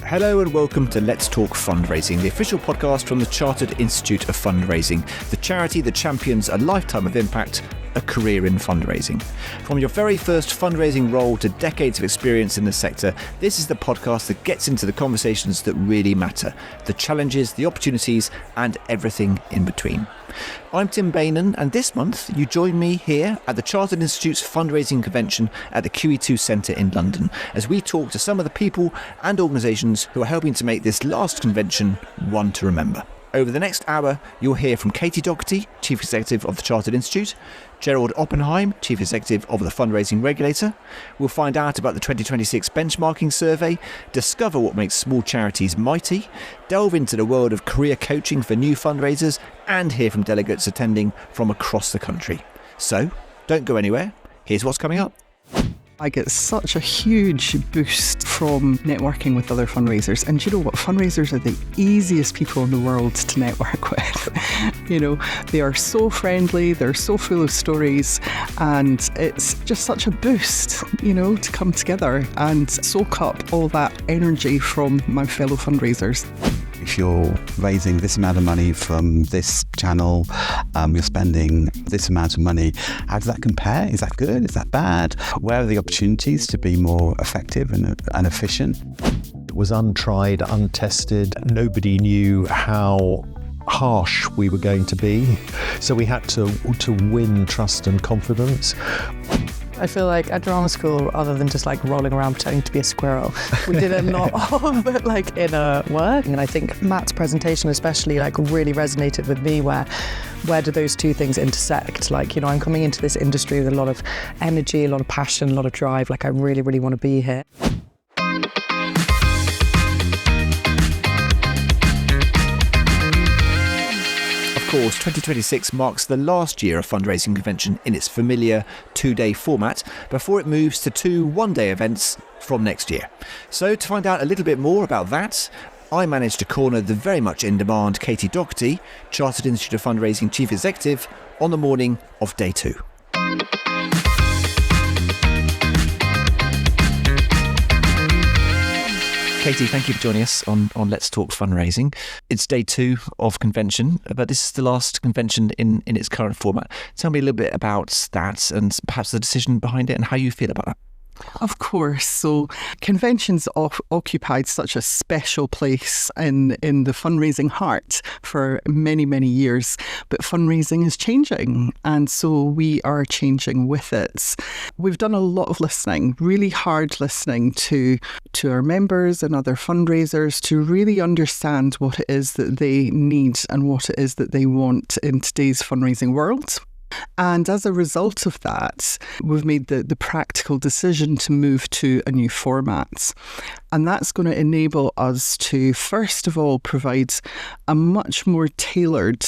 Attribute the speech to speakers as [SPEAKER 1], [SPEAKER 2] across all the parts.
[SPEAKER 1] Hello and welcome to Let's Talk Fundraising, the official podcast from the Chartered Institute of Fundraising, the charity that champions a lifetime of impact, a career in fundraising. From your very first fundraising role to decades of experience in the sector, this is the podcast that gets into the conversations that really matter, the challenges, the opportunities, and everything in between. I'm Tim Beynon, and this month you join me here at the Chartered Institute's Fundraising Convention at the QEII Centre in London as we talk to some of the people and organisations who are helping to make this last convention one to remember. Over the next hour, you'll hear from Docherty, Chief Executive of the Chartered Institute, Gerald Oppenheim, Chief Executive of the Fundraising Regulator. We'll find out about the 2026 benchmarking survey, discover what makes small charities mighty, delve into the world of career coaching for new fundraisers, and hear from delegates attending from across the country. So, don't go anywhere. Here's what's coming up.
[SPEAKER 2] I get such a huge boost from networking with other fundraisers. And you know what? Fundraisers are the easiest people in the world to network with. They are so friendly, they're so full of stories, and it's just such a boost, to come together and soak up all that energy from my fellow fundraisers.
[SPEAKER 3] If you're raising this amount of money from this channel, you're spending this amount of money, how does that compare? Is that good? Is that bad? Where are the opportunities to be more effective and efficient?
[SPEAKER 4] It was untried, untested. Nobody knew how harsh we were going to be. So we had to win trust and confidence.
[SPEAKER 5] I feel like at drama school, other than just rolling around pretending to be a squirrel, we did a lot of inner work. And I think Matt's presentation especially really resonated with me where do those two things intersect? I'm coming into this industry with a lot of energy, a lot of passion, a lot of drive. I really, really want to be here.
[SPEAKER 1] Of course, 2026 marks the last year of Fundraising Convention in its familiar two-day format before it moves to two one-day events from next year. So to find out a little bit more about that, I managed to corner the very much in-demand Docherty, Chartered Institute of Fundraising Chief Executive, on the morning of day two. Katie, thank you for joining us on Let's Talk Fundraising. It's day two of convention, but this is the last convention in its current format. Tell me a little bit about that and perhaps the decision behind it and how you feel about that.
[SPEAKER 2] Of course. So conventions occupied such a special place in the fundraising heart for many, many years. But fundraising is changing, and so we are changing with it. We've done a lot of listening, really hard listening to our members and other fundraisers to really understand what it is that they need and what it is that they want in today's fundraising world. And as a result of that, we've made the practical decision to move to a new format. And that's going to enable us to, first of all, provide a much more tailored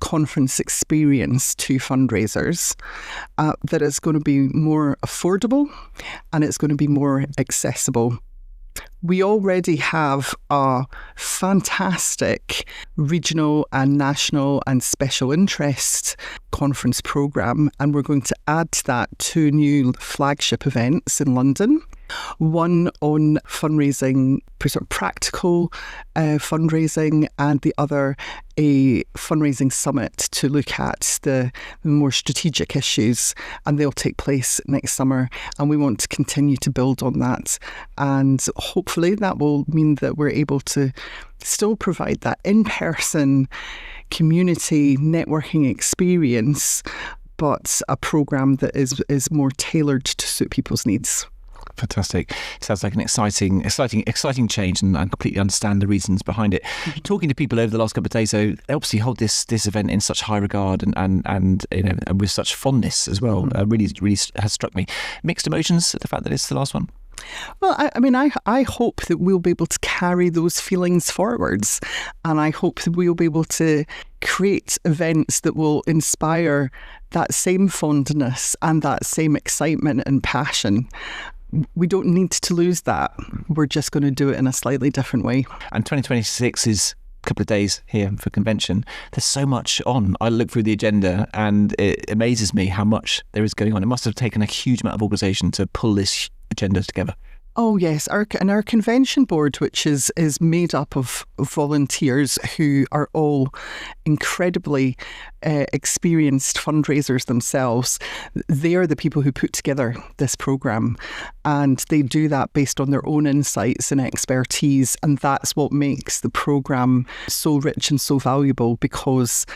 [SPEAKER 2] conference experience to fundraisers, that is going to be more affordable and it's going to be more accessible. We already have a fantastic regional and national and special interest conference programme, and we're going to add to that two new flagship events in London. One on fundraising, sort of practical fundraising, and the other a fundraising summit to look at the more strategic issues, and they'll take place next summer, and we want to continue to build on that, and hopefully that will mean that we're able to still provide that in-person community networking experience, but a programme that is more tailored to suit people's needs.
[SPEAKER 1] Fantastic. Sounds like an exciting change, and I completely understand the reasons behind it. Mm-hmm. Talking to people over the last couple of days, though, they obviously hold this event in such high regard and with such fondness as well.
[SPEAKER 2] Mm-hmm.
[SPEAKER 1] Really has struck me. Mixed emotions at the fact that it's the last one.
[SPEAKER 2] Well, I hope that we'll be able to carry those feelings forwards, and I hope that we'll be able to create events that will inspire that same fondness and that same excitement and passion. We don't need to lose that. We're just going to do it in a slightly different way.
[SPEAKER 1] And 2026 is a couple of days here for convention. There's so much on. I look through the agenda and it amazes me how much there is going on. It must have taken a huge amount of organisation to pull this agenda together.
[SPEAKER 2] Oh yes, our convention board, which is made up of volunteers who are all incredibly experienced fundraisers themselves. They are the people who put together this programme, and they do that based on their own insights and expertise, and that's what makes the programme so rich and so valuable, because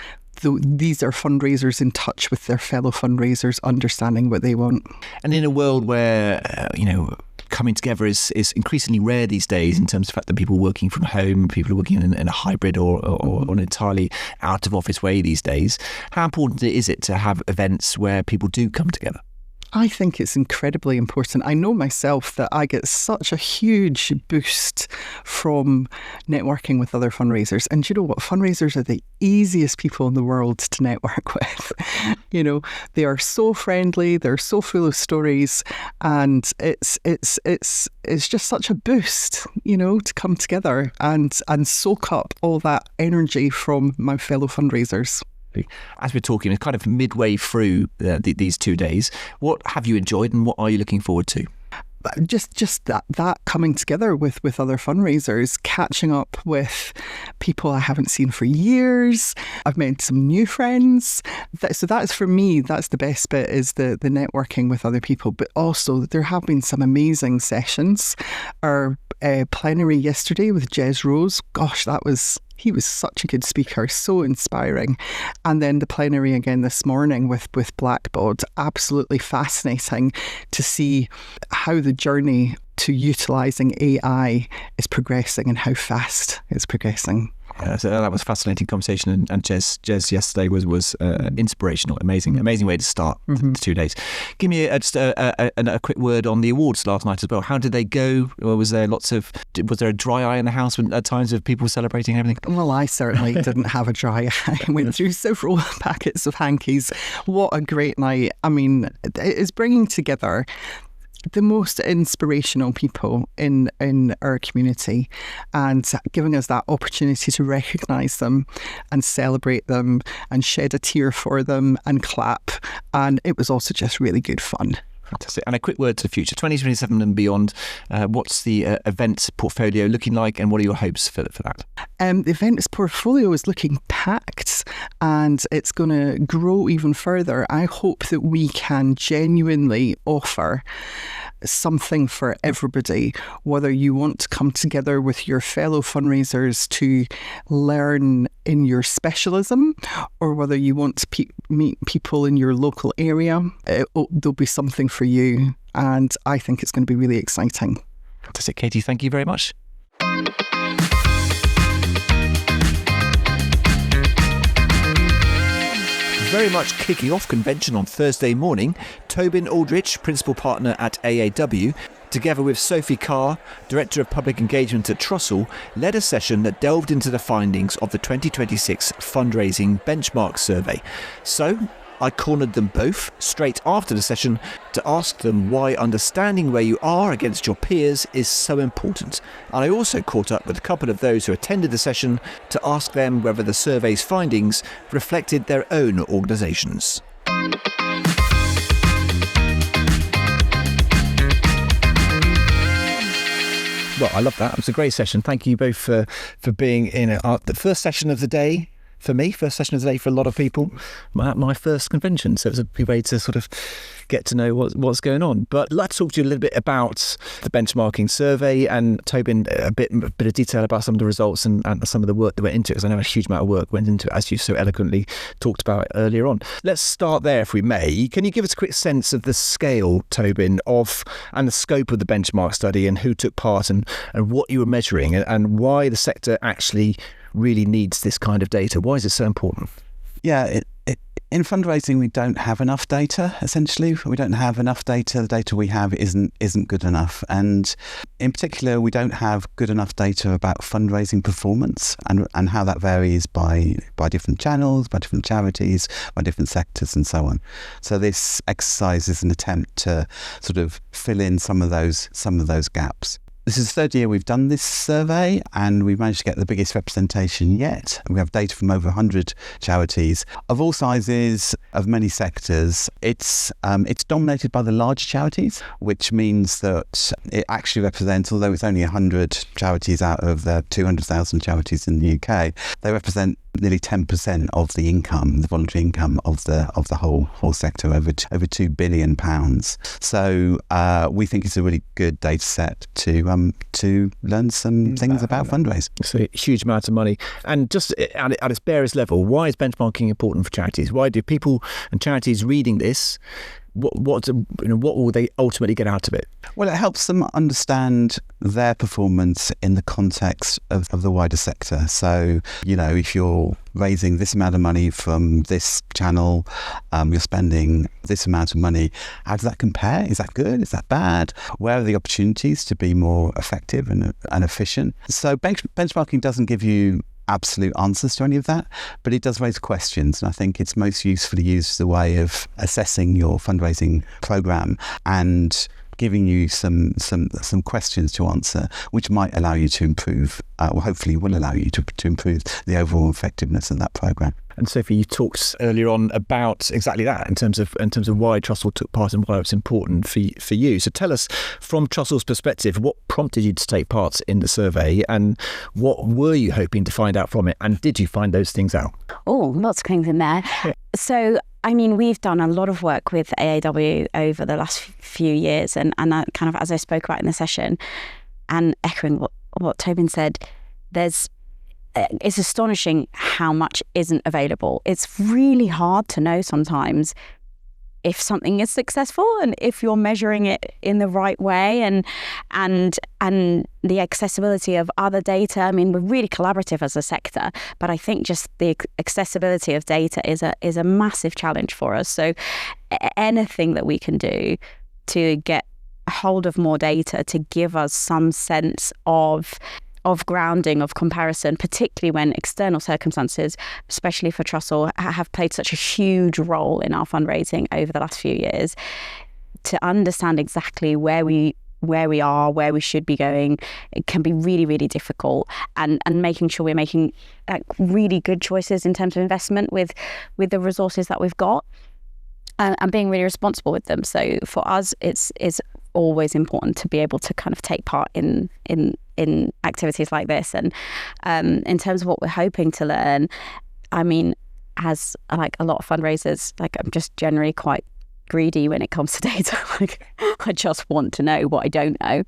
[SPEAKER 2] these are fundraisers in touch with their fellow fundraisers, understanding what they want. And
[SPEAKER 1] in a world where, coming together is increasingly rare these days, in terms of the fact that people are working from home, people are working in a hybrid or an entirely out of office way these days, how important is it to have events where people do come together?
[SPEAKER 2] I think it's incredibly important. I know myself that I get such a huge boost from networking with other fundraisers. And you know what? Fundraisers are the easiest people in the world to network with. They are so friendly, they're so full of stories, and it's just such a boost, to come together and soak up all that energy from my fellow fundraisers.
[SPEAKER 1] As we're talking, it's kind of midway through these 2 days. What have you enjoyed, and what are you looking forward to?
[SPEAKER 2] Just that coming together with other fundraisers, catching up with people I haven't seen for years. I've made some new friends. So that's, for me, that's the best bit, is the networking with other people. But also there have been some amazing sessions. Our plenary yesterday with Jez Rose, gosh, he was such a good speaker, so inspiring. And then the plenary again this morning with Blackbaud, absolutely fascinating to see how the journey to utilising AI is progressing and how fast it's progressing.
[SPEAKER 1] So that was a fascinating conversation, and Jez yesterday was inspirational. Amazing way to start the 2 days. Give me just a quick word on the awards last night as well. How did they go? Or was there a dry eye in the house at times of people celebrating everything?
[SPEAKER 2] Well, I certainly didn't have a dry eye. I went through several packets of hankies. What a great night. I mean, it is bringing together the most inspirational people in our community, and giving us that opportunity to recognise them and celebrate them and shed a tear for them and clap. And it was also just really good fun.
[SPEAKER 1] Fantastic. And a quick word to the future, 2027 and beyond. What's the events portfolio looking like, and what are your hopes for that?
[SPEAKER 2] The events portfolio is looking packed, and it's going to grow even further. I hope that we can genuinely offer something for everybody, whether you want to come together with your fellow fundraisers to learn in your specialism, or whether you want to meet people in your local area. There'll be something for you, and I think it's going to be really exciting.
[SPEAKER 1] Fantastic. Katie, thank you very much. Very much kicking off convention on Thursday morning, Tobin Aldrich, Principal Partner at AAW, together with Sophie Carre, Director of Public Engagement at Trussell, led a session that delved into the findings of the 2026 Fundraising Benchmark Survey. So, I cornered them both straight after the session to ask them why understanding where you are against your peers is so important. And I also caught up with a couple of those who attended the session to ask them whether the survey's findings reflected their own organisations. Well, I love that. It was a great session. Thank you both for being in the first session of the day. For me, first session of the day for a lot of people, my first convention. So it was a good way to sort of get to know what's going on. But let's talk to you a little bit about the benchmarking survey, and Tobin, a bit of detail about some of the results and some of the work that went into it, because I know a huge amount of work went into it, as you so eloquently talked about earlier on. Let's start there, if we may. Can you give us a quick sense of the scale, Tobin, and the scope of the benchmark study, and who took part, and what you were measuring, and why the sector actually really needs this kind of data? Why is it so important?
[SPEAKER 3] Yeah, in fundraising, we don't have enough data, essentially. We don't have enough data. The data we have isn't good enough. And in particular, we don't have good enough data about fundraising performance and how that varies by different channels, by different charities, by different sectors, and so on. So this exercise is an attempt to sort of fill in some of those gaps. This is the third year we've done this survey, and we've managed to get the biggest representation yet. We have data from over 100 charities of all sizes, of many sectors. It's dominated by the large charities, which means that it actually represents, although it's only 100 charities out of the 200,000 charities in the UK, they represent nearly 10% of the income, the voluntary income of the whole sector, over £2 billion. So we think it's a really good data set to learn some things about fundraising.
[SPEAKER 1] It's a huge amount of money. And just at its barest level, why is benchmarking important for charities? Why do people and charities reading this, what will they ultimately get out of it?
[SPEAKER 3] Well, it helps them understand their performance in the context of the wider sector. So, if you're raising this amount of money from this channel, you're spending this amount of money, how does that compare? Is that good? Is that bad? Where are the opportunities to be more effective and efficient? So benchmarking doesn't give you absolute answers to any of that, but it does raise questions, and I think it's most usefully used as a way of assessing your fundraising program and giving you some questions to answer, which might allow you to improve, or hopefully will allow you to improve the overall effectiveness of that program.
[SPEAKER 1] And Sophie, you talked earlier on about exactly that in terms of why Trussell took part and why it's important for you. So tell us, from Trussell's perspective, what prompted you to take part in the survey, and what were you hoping to find out from it, and did you find those things out?
[SPEAKER 6] Oh, lots of things in there. So, we've done a lot of work with AAW over the last few years, and that kind of, as I spoke about in the session, and echoing what Tobin said, it's astonishing how much isn't available. It's really hard to know sometimes if something is successful and if you're measuring it in the right way, and the accessibility of other data. We're really collaborative as a sector, but I think just the accessibility of data is a massive challenge for us. So anything that we can do to get hold of more data to give us some sense of grounding, of comparison, particularly when external circumstances, especially for Trussell, have played such a huge role in our fundraising over the last few years, to understand exactly where we are, where we should be going, it can be really, really difficult, and making sure we're making really good choices in terms of investment with the resources that we've got, and being really responsible with them. So for us, it's always important to be able to kind of take part in activities like this. And in terms of what we're hoping to learn, as a lot of fundraisers, I'm just generally quite greedy when it comes to data. I just want to know what I don't know.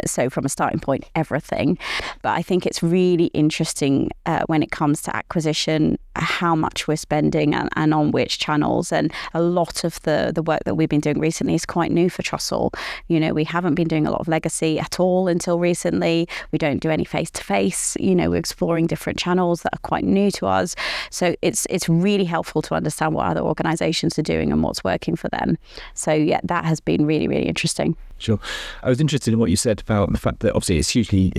[SPEAKER 6] So from a starting point, everything. But I think it's really interesting when it comes to acquisition, how much we're spending and on which channels. And a lot of the work that we've been doing recently is quite new for Trussell. We haven't been doing a lot of legacy at all until recently. We don't do any face-to-face. We're exploring different channels that are quite new to us. So it's really helpful to understand what other organisations are doing and what's working for them. So yeah, that has been really, really interesting.
[SPEAKER 1] Sure. I was interested in what you said about the fact that obviously it's hugely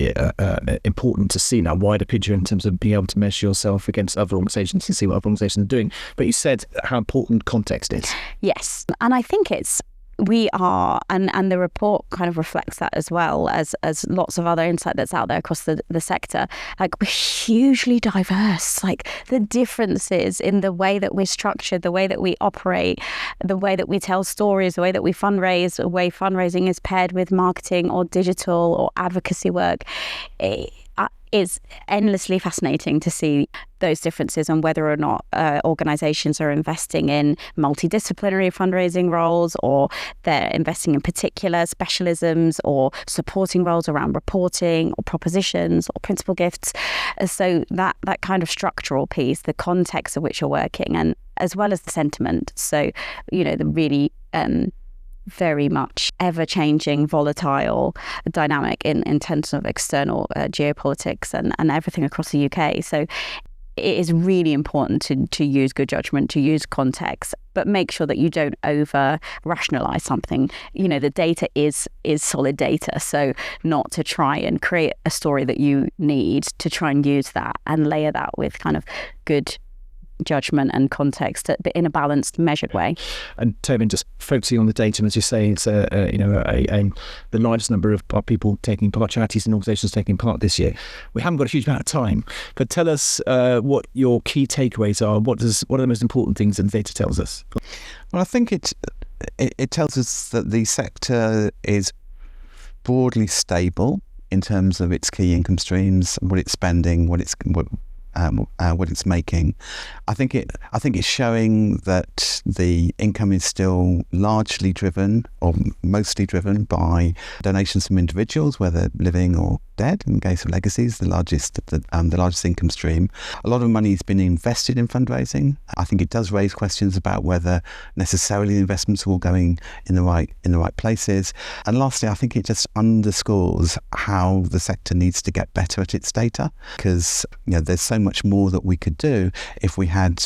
[SPEAKER 1] important to see now wider picture in terms of being able to measure yourself against other organisations and see what other organisations are doing. But you said how important context is. Yes.
[SPEAKER 6] And I think we are, and the report kind of reflects that as well as lots of other insight that's out there across the sector. We're hugely diverse. The differences in the way that we're structured, the way that we operate, the way that we tell stories, the way that we fundraise, the way fundraising is paired with marketing or digital or advocacy work. It's endlessly fascinating to see those differences and whether or not organisations are investing in multidisciplinary fundraising roles, or they're investing in particular specialisms or supporting roles around reporting or propositions or principal gifts. So that kind of structural piece, the context of which you're working, and as well as the sentiment. So, the really very much ever-changing, volatile dynamic in terms of external geopolitics and everything across the UK. So it is really important to use good judgment, to use context, but make sure that you don't over-rationalise something. The data is solid data, so not to try and create a story that you need, to try and use that and layer that with kind of good judgment and context, but in a balanced, measured way.
[SPEAKER 1] And Tobin, just focusing on the data, and as you say, it's the largest number of people taking part, charities and organisations taking part this year. We haven't got a huge amount of time, but tell us what your key takeaways are. What are the most important things that the data tells us?
[SPEAKER 3] Well, I think it tells us that the sector is broadly stable in terms of its key income streams, what it's spending, what it's making. I think it's showing that the income is still largely driven, or mostly driven, by donations from individuals, whether living or dead. In the case of legacies, the largest income stream. A lot of money has been invested in fundraising. I think it does raise questions about whether necessarily the investments are all going in the right places. And lastly, I think it just underscores how the sector needs to get better at its data, because there's so much more that we could do if we had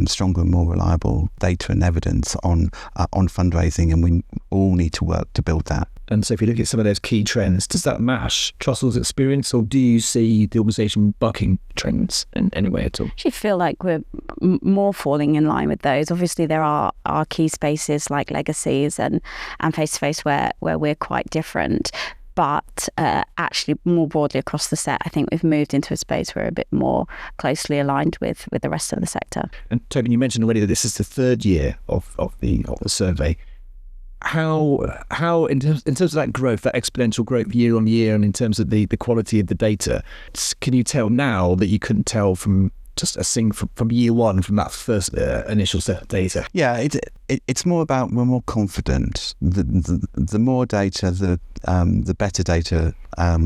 [SPEAKER 3] stronger and more reliable data and evidence on fundraising, and we all need to work to build that.
[SPEAKER 1] And so if you look at some of those key trends, does that match Trussell's experience, or do you see the organisation bucking trends in any way at all?
[SPEAKER 6] I feel like we're more falling in line with those. Obviously, there are key spaces like legacies and face-to-face where we're quite different. But actually, more broadly across the set, I think we've moved into a space where we're a bit more closely aligned with the rest of the sector.
[SPEAKER 1] And Tobin, you mentioned already that this is the third year of the survey. How in terms of that growth, that exponential growth year on year, and in terms of the quality of the data, can you tell now that you couldn't tell from just from year one, from that first initial set of data?
[SPEAKER 3] Yeah, it's more about, we're more confident. The more data, the better data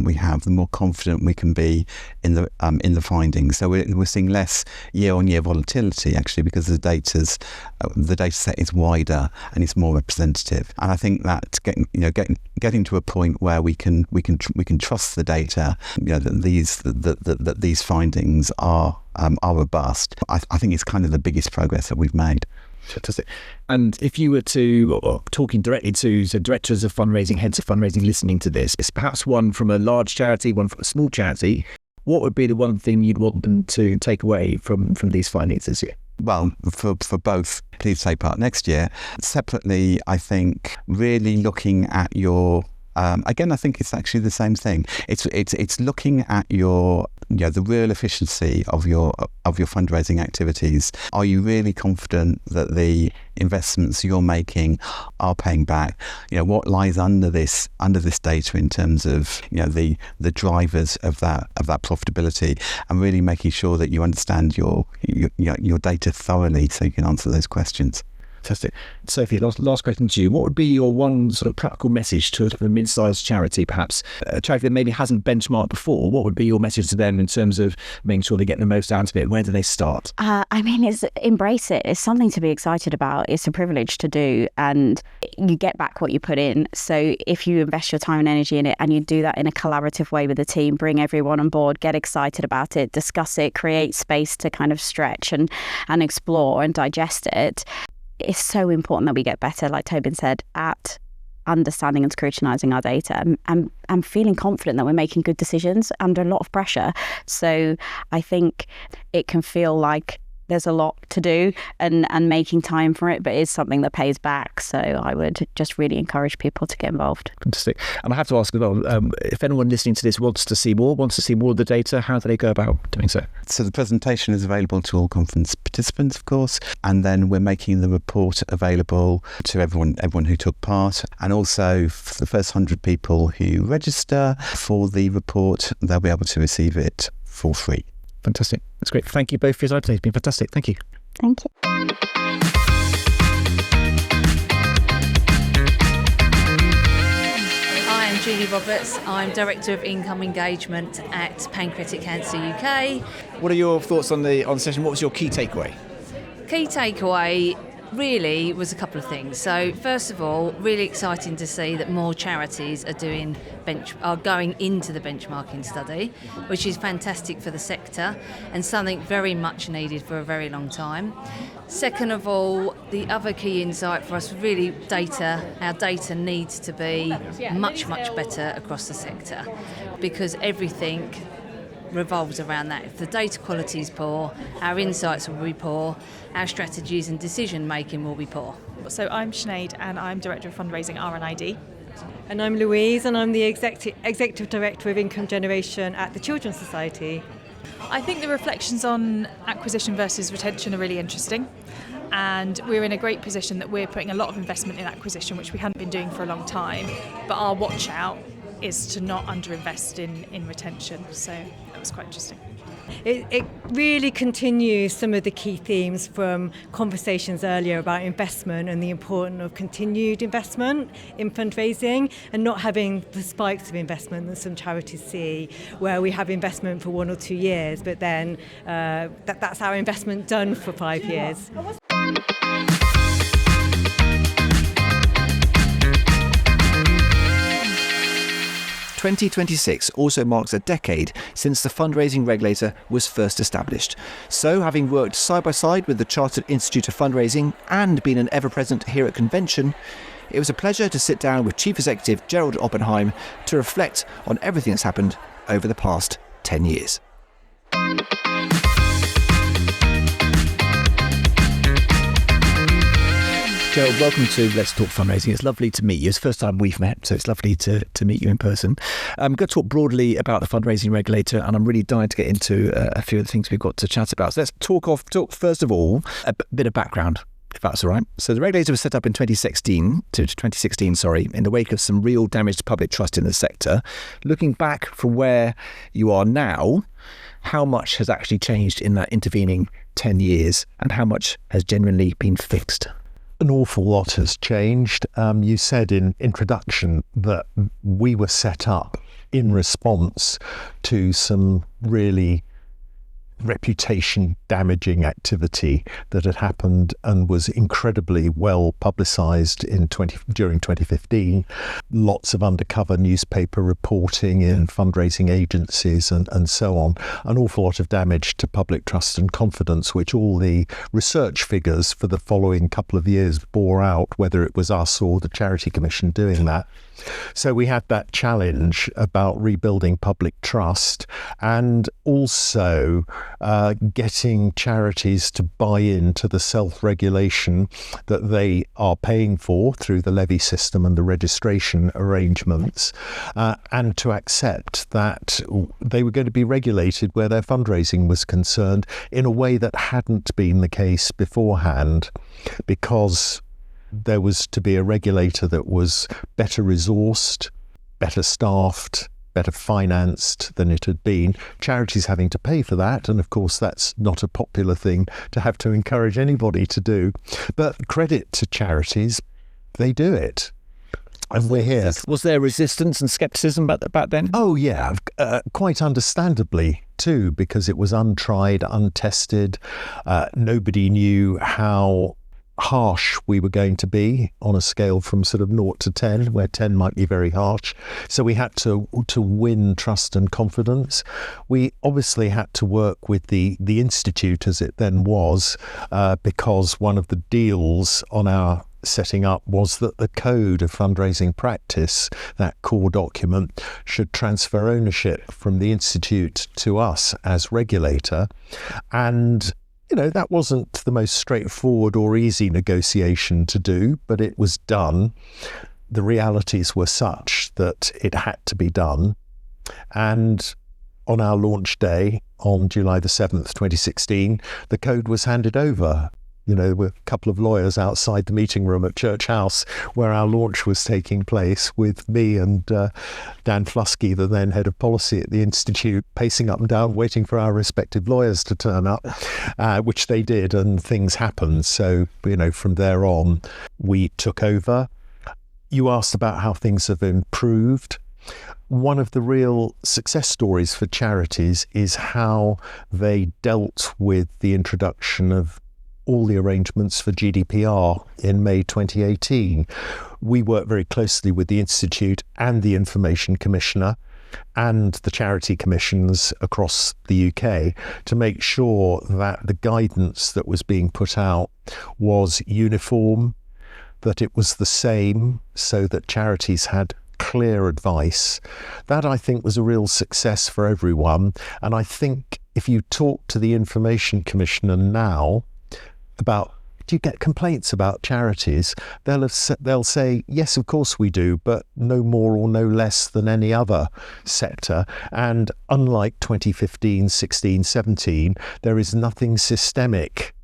[SPEAKER 3] we have, the more confident we can be in the findings. So we're seeing less year-on-year volatility, actually, because the data set is wider and it's more representative. And I think that getting to a point where we can trust the data, that these findings are robust. I think it's kind of the biggest progress that we've made.
[SPEAKER 1] Fantastic. And if you were talking directly to directors of fundraising, heads of fundraising listening to this, it's perhaps one from a large charity, one from a small charity, what would be the one thing you'd want them to take away from these findings this year?
[SPEAKER 3] Well, for both, please take part next year. Separately, I think really looking at your again, I think it's actually the same thing. It's looking at the real efficiency of your fundraising activities. Are you really confident that the investments you're making are paying back? What lies under this data in terms of the drivers of that profitability, and really making sure that you understand your data thoroughly so you can answer those questions.
[SPEAKER 1] Fantastic. Sophie, last question to you. What would be your one sort of practical message to a mid-sized charity, perhaps a charity that maybe hasn't benchmarked before? What would be your message to them in terms of making sure they get the most out of it? Where do they start?
[SPEAKER 6] It's embrace it. It's something to be excited about. It's a privilege to do, and you get back what you put in. So if you invest your time and energy in it, and you do that in a collaborative way with the team, bring everyone on board, get excited about it, discuss it, create space to kind of stretch and explore and digest it. It's so important that we get better, like Tobin said, at understanding and scrutinising our data and feeling confident that we're making good decisions under a lot of pressure. So I think it can feel like there's a lot to do and making time for it, but it's something that pays back. So I would just really encourage people to get involved.
[SPEAKER 1] Fantastic. And I have to ask as well, if anyone listening to this wants to see more of the data, how do they go about doing so?
[SPEAKER 3] So the presentation is available to all conference participants, of course, and then we're making the report available to everyone who took part. And also for the first 100 people who register for the report, they'll be able to receive it for free.
[SPEAKER 1] Fantastic. That's great. Thank you both for your time today. It's been fantastic. Thank you.
[SPEAKER 6] Thank you.
[SPEAKER 7] I'm Julie Roberts. I'm Director of Income Engagement at Pancreatic Cancer UK.
[SPEAKER 1] What are your thoughts on the session? What was your key takeaway?
[SPEAKER 7] Key takeaway really was a couple of things. So first of all, really exciting to see that more charities are going into the benchmarking study, which is fantastic for the sector and something very much needed for a very long time. Second of all, the other key insight for us, really our data needs to be much, much better across the sector, because everything revolves around that. If the data quality is poor, our insights will be poor, our strategies and decision making will be poor.
[SPEAKER 8] So I'm Sinead and I'm Director of Fundraising RNID.
[SPEAKER 9] And I'm Louise and I'm the Executive Director of Income Generation at the Children's Society.
[SPEAKER 8] I think the reflections on acquisition versus retention are really interesting. And we're in a great position that we're putting a lot of investment in acquisition, which we hadn't been doing for a long time. But our watch out is to not underinvest in retention. So that was quite interesting.
[SPEAKER 9] It really continues some of the key themes from conversations earlier about investment and the importance of continued investment in fundraising and not having the spikes of investment that some charities see, where we have investment for 1 or 2 years, but then that's our investment done for 5 years.
[SPEAKER 1] 2026 also marks a decade since the Fundraising Regulator was first established. So, having worked side by side with the Chartered Institute of Fundraising and been an ever-present here at Convention, it was a pleasure to sit down with Chief Executive Gerald Oppenheim to reflect on everything that's happened over the past 10 years. Gerald, welcome to Let's Talk Fundraising. It's lovely to meet you. It's the first time we've met, so it's lovely to meet you in person. I'm going to talk broadly about the Fundraising Regulator, and I'm really dying to get into a few of the things we've got to chat about. So let's talk first of all, a bit of background, if that's all right. So the regulator was set up in 2016, in the wake of some real damage to public trust in the sector. Looking back from where you are now, how much has actually changed in that intervening 10 years, and how much has genuinely been fixed?
[SPEAKER 4] An awful lot has changed. You said in introduction that we were set up in response to some really reputation damaging activity that had happened and was incredibly well publicised during 2015. Lots of undercover newspaper reporting in fundraising agencies and so on. An awful lot of damage to public trust and confidence, which all the research figures for the following couple of years bore out, whether it was us or the Charity Commission doing that. So we had that challenge about rebuilding public trust and also getting charities to buy into the self-regulation that they are paying for through the levy system and the registration arrangements, and to accept that they were going to be regulated where their fundraising was concerned in a way that hadn't been the case beforehand, because there was to be a regulator that was better resourced, better staffed, better financed than it had been. Charities having to pay for that, and of course that's not a popular thing to have to encourage anybody to do. But credit to charities, they do it. And we're here.
[SPEAKER 1] Was there resistance and scepticism back then?
[SPEAKER 4] Oh yeah, quite understandably too, because it was untried, untested. Nobody knew how harsh we were going to be on a scale from sort of 0 to 10, where 10 might be very harsh. So we had to win trust and confidence. We obviously had to work with the Institute, as it then was, because one of the deals on our setting up was that the Code of Fundraising Practice, that core document, should transfer ownership from the Institute to us as regulator. And that wasn't the most straightforward or easy negotiation to do, but it was done. The realities were such that it had to be done. And on our launch day, on July the 7th, 2016, the code was handed over. There were a couple of lawyers outside the meeting room at Church House where our launch was taking place, with me and Dan Flusky, the then head of policy at the Institute, pacing up and down, waiting for our respective lawyers to turn up, which they did, and things happened. So, from there on, we took over. You asked about how things have improved. One of the real success stories for charities is how they dealt with the introduction of all the arrangements for GDPR in May 2018. We worked very closely with the Institute and the Information Commissioner and the charity commissions across the UK to make sure that the guidance that was being put out was uniform, that it was the same, so that charities had clear advice. That, I think, was a real success for everyone. And I think if you talk to the Information Commissioner now about, do you get complaints about charities? They'll say, yes, of course we do, but no more or no less than any other sector. And unlike 2015, 16, 17, there is nothing systemic.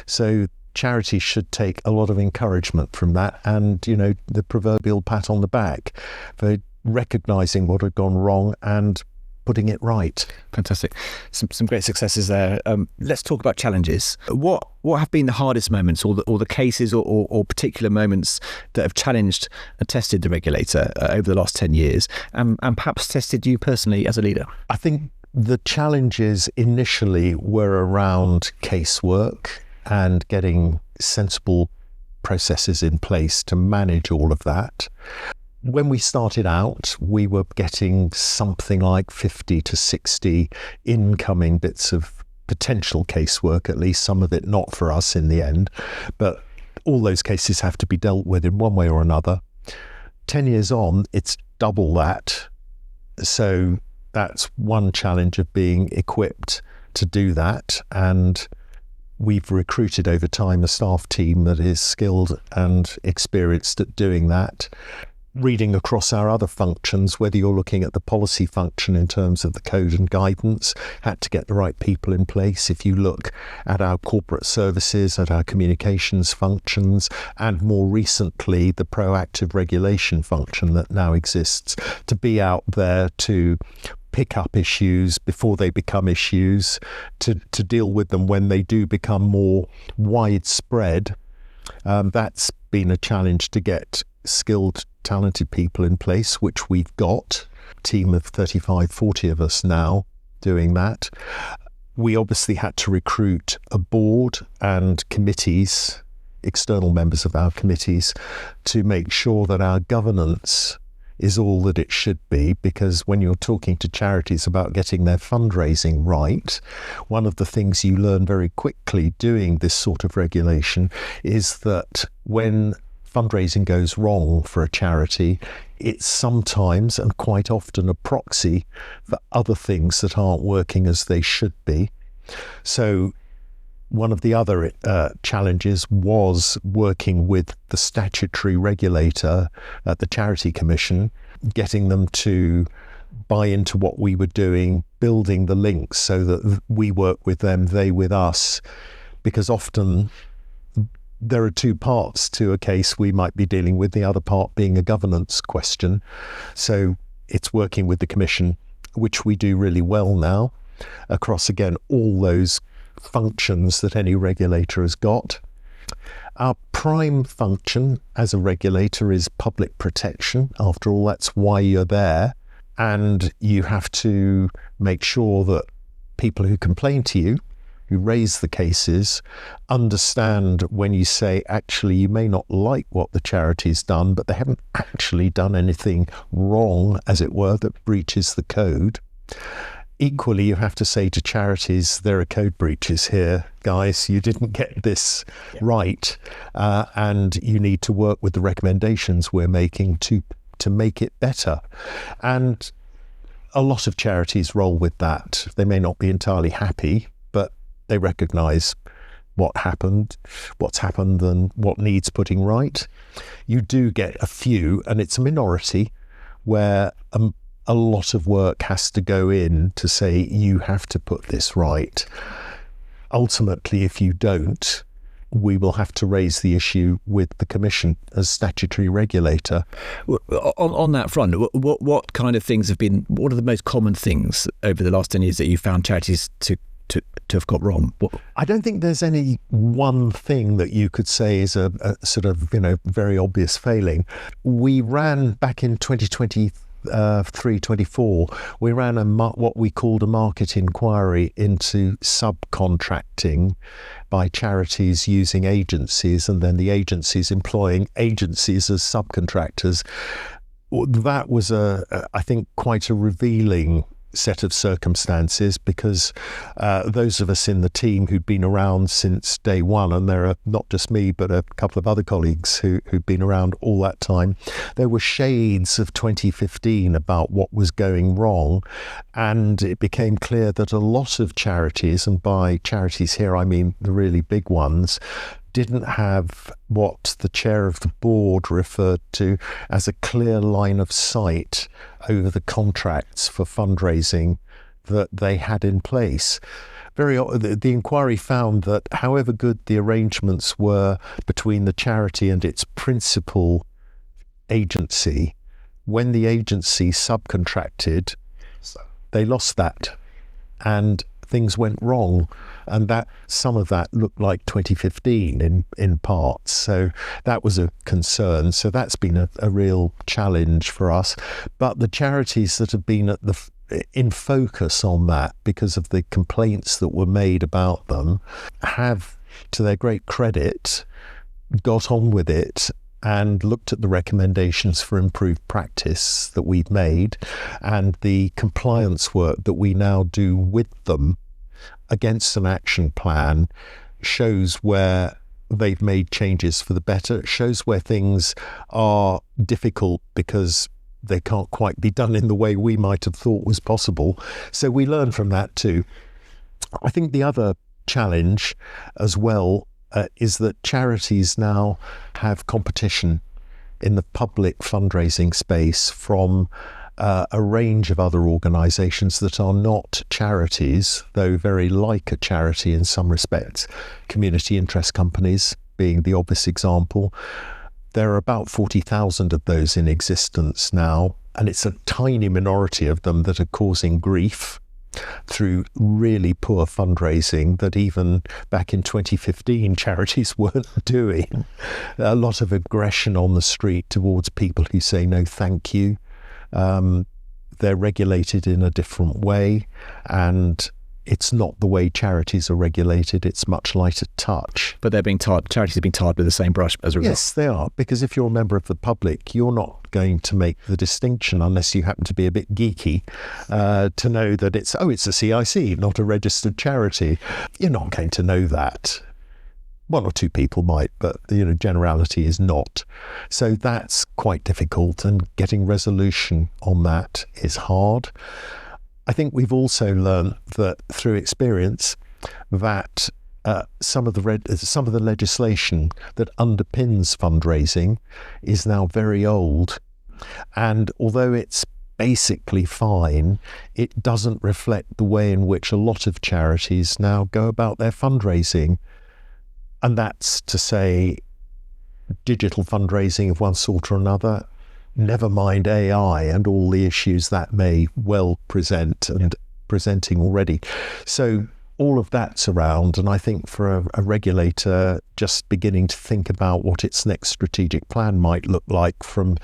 [SPEAKER 4] So charities should take a lot of encouragement from that, and, the proverbial pat on the back for recognising what had gone wrong and putting it right.
[SPEAKER 1] Fantastic. Some great successes there. Let's talk about challenges. What have been the hardest moments, or the cases or particular moments that have challenged and tested the regulator over the last 10 years, and perhaps tested you personally as a leader?
[SPEAKER 4] I think the challenges initially were around casework and getting sensible processes in place to manage all of that. When we started out, we were getting something like 50 to 60 incoming bits of potential casework, at least some of it not for us in the end. But all those cases have to be dealt with in one way or another. 10 years on, it's double that. So that's one challenge of being equipped to do that. And we've recruited over time a staff team that is skilled and experienced at doing that. Reading across our other functions, whether you're looking at the policy function in terms of the code and guidance, had to get the right people in place. If you look at our corporate services, at our communications functions, and more recently the proactive regulation function that now exists, to be out there to pick up issues before they become issues, to deal with them when they do become more widespread. That's been a challenge to get skilled, talented people in place, which we've got. A team of 35, 40 of us now doing that. We obviously had to recruit a board and committees, external members of our committees, to make sure that our governance is all that it should be, because when you're talking to charities about getting their fundraising right, one of the things you learn very quickly doing this sort of regulation is that when fundraising goes wrong for a charity, it's sometimes and quite often a proxy for other things that aren't working as they should be. So one of the other challenges was working with the statutory regulator at the Charity Commission, getting them to buy into what we were doing, building the links so that we work with them, they with us, because often there are two parts to a case we might be dealing with, the other part being a governance question. So it's working with the Commission, which we do really well now, across, again, all those functions that any regulator has got. Our prime function as a regulator is public protection. After all, that's why you're there. And you have to make sure that people who complain to you, who raise the cases, understand when you say, actually, you may not like what the charity's done, but they haven't actually done anything wrong, as it were, that breaches the code. Equally, you have to say to charities, there are code breaches here, guys. You didn't get this right, and you need to work with the recommendations we're making to make it better. And a lot of charities roll with that. They may not be entirely happy, but they recognise what's happened and what needs putting right. You do get a few, and it's a minority, where a lot of work has to go in to say, you have to put this right. Ultimately, if you don't, we will have to raise the issue with the Commission as statutory regulator.
[SPEAKER 1] On that front, what kind of things what are the most common things over the last 10 years that you found charities to have got wrong?
[SPEAKER 4] I don't think there's any one thing that you could say is a sort of, very obvious failing. We ran back in 2023-24, we ran what we called a market inquiry into subcontracting by charities using agencies, and then the agencies employing agencies as subcontractors. That was I think quite a revealing set of circumstances, because those of us in the team who'd been around since day one, and there are not just me but a couple of other colleagues who'd been around all that time, there were shades of 2015 about what was going wrong, and it became clear that a lot of charities, and by charities here I mean the really big ones, didn't have what the chair of the board referred to as a clear line of sight over the contracts for fundraising that they had in place. The inquiry found that however good the arrangements were between the charity and its principal agency, when the agency subcontracted, they lost that and things went wrong, and that some of that looked like 2015 in parts. So that was a concern. So that's been a real challenge for us. But the charities that have been in focus on that because of the complaints that were made about them have, to their great credit, got on with it and looked at the recommendations for improved practice that we've made and the compliance work that we now do with them against an action plan, shows where they've made changes for the better. It shows where things are difficult because they can't quite be done in the way we might have thought was possible. So we learn from that too. I think the other challenge as well is that charities now have competition in the public fundraising space from a range of other organisations that are not charities, though very like a charity in some respects. Community interest companies being the obvious example. There are about 40,000 of those in existence now, and it's a tiny minority of them that are causing grief through really poor fundraising that even back in 2015 charities weren't doing. A lot of aggression on the street towards people who say no thank you. They're regulated in a different way, and it's not the way charities are regulated. It's much lighter touch.
[SPEAKER 1] But they're being tarred, charities are being tarred with the same brush as a result.
[SPEAKER 4] Yes, they are, because if you're a member of the public, you're not going to make the distinction unless you happen to be a bit geeky to know that it's a CIC, not a registered charity. You're not going to know that. One or two people might, but the generality is not. So that's quite difficult, and getting resolution on that is hard. I think we've also learned that through experience that some of the legislation that underpins fundraising is now very old, and although it's basically fine, it doesn't reflect the way in which a lot of charities now go about their fundraising. And that's to say digital fundraising of one sort or another, never mind AI and all the issues that may well present and presenting already. So all of that's around, and I think for a regulator just beginning to think about what its next strategic plan might look like from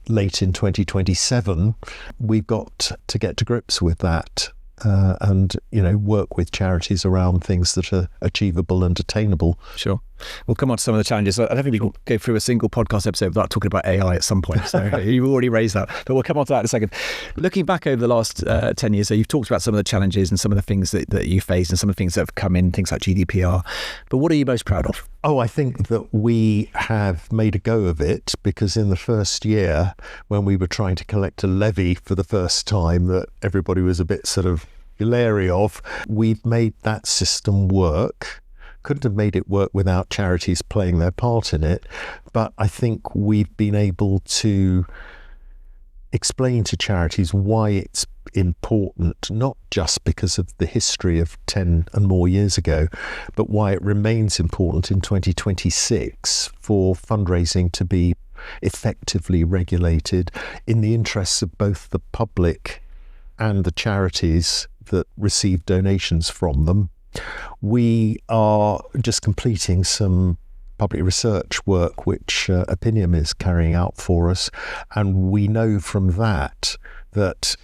[SPEAKER 4] late in 2027, we've got to get to grips with that. And work with charities around things that are achievable and attainable.
[SPEAKER 1] Sure. We'll come on to some of the challenges. I don't think we can go through a single podcast episode without talking about AI at some point. So you've already raised that, but we'll come on to that in a second. Looking back over the last 10 years, so you've talked about some of the challenges and some of the things that you faced and some of the things that have come in, things like GDPR. But what are you most proud of?
[SPEAKER 4] Oh, I think that we have made a go of it, because in the first year when we were trying to collect a levy for the first time that everybody was a bit sort of leery of, we've made that system work. Couldn't have made it work without charities playing their part in it, but I think we've been able to explain to charities why it's important, not just because of the history of 10 and more years ago, but why it remains important in 2026 for fundraising to be effectively regulated in the interests of both the public and the charities that receive donations from them. We are just completing some public research work which Opinium is carrying out for us, and we know from that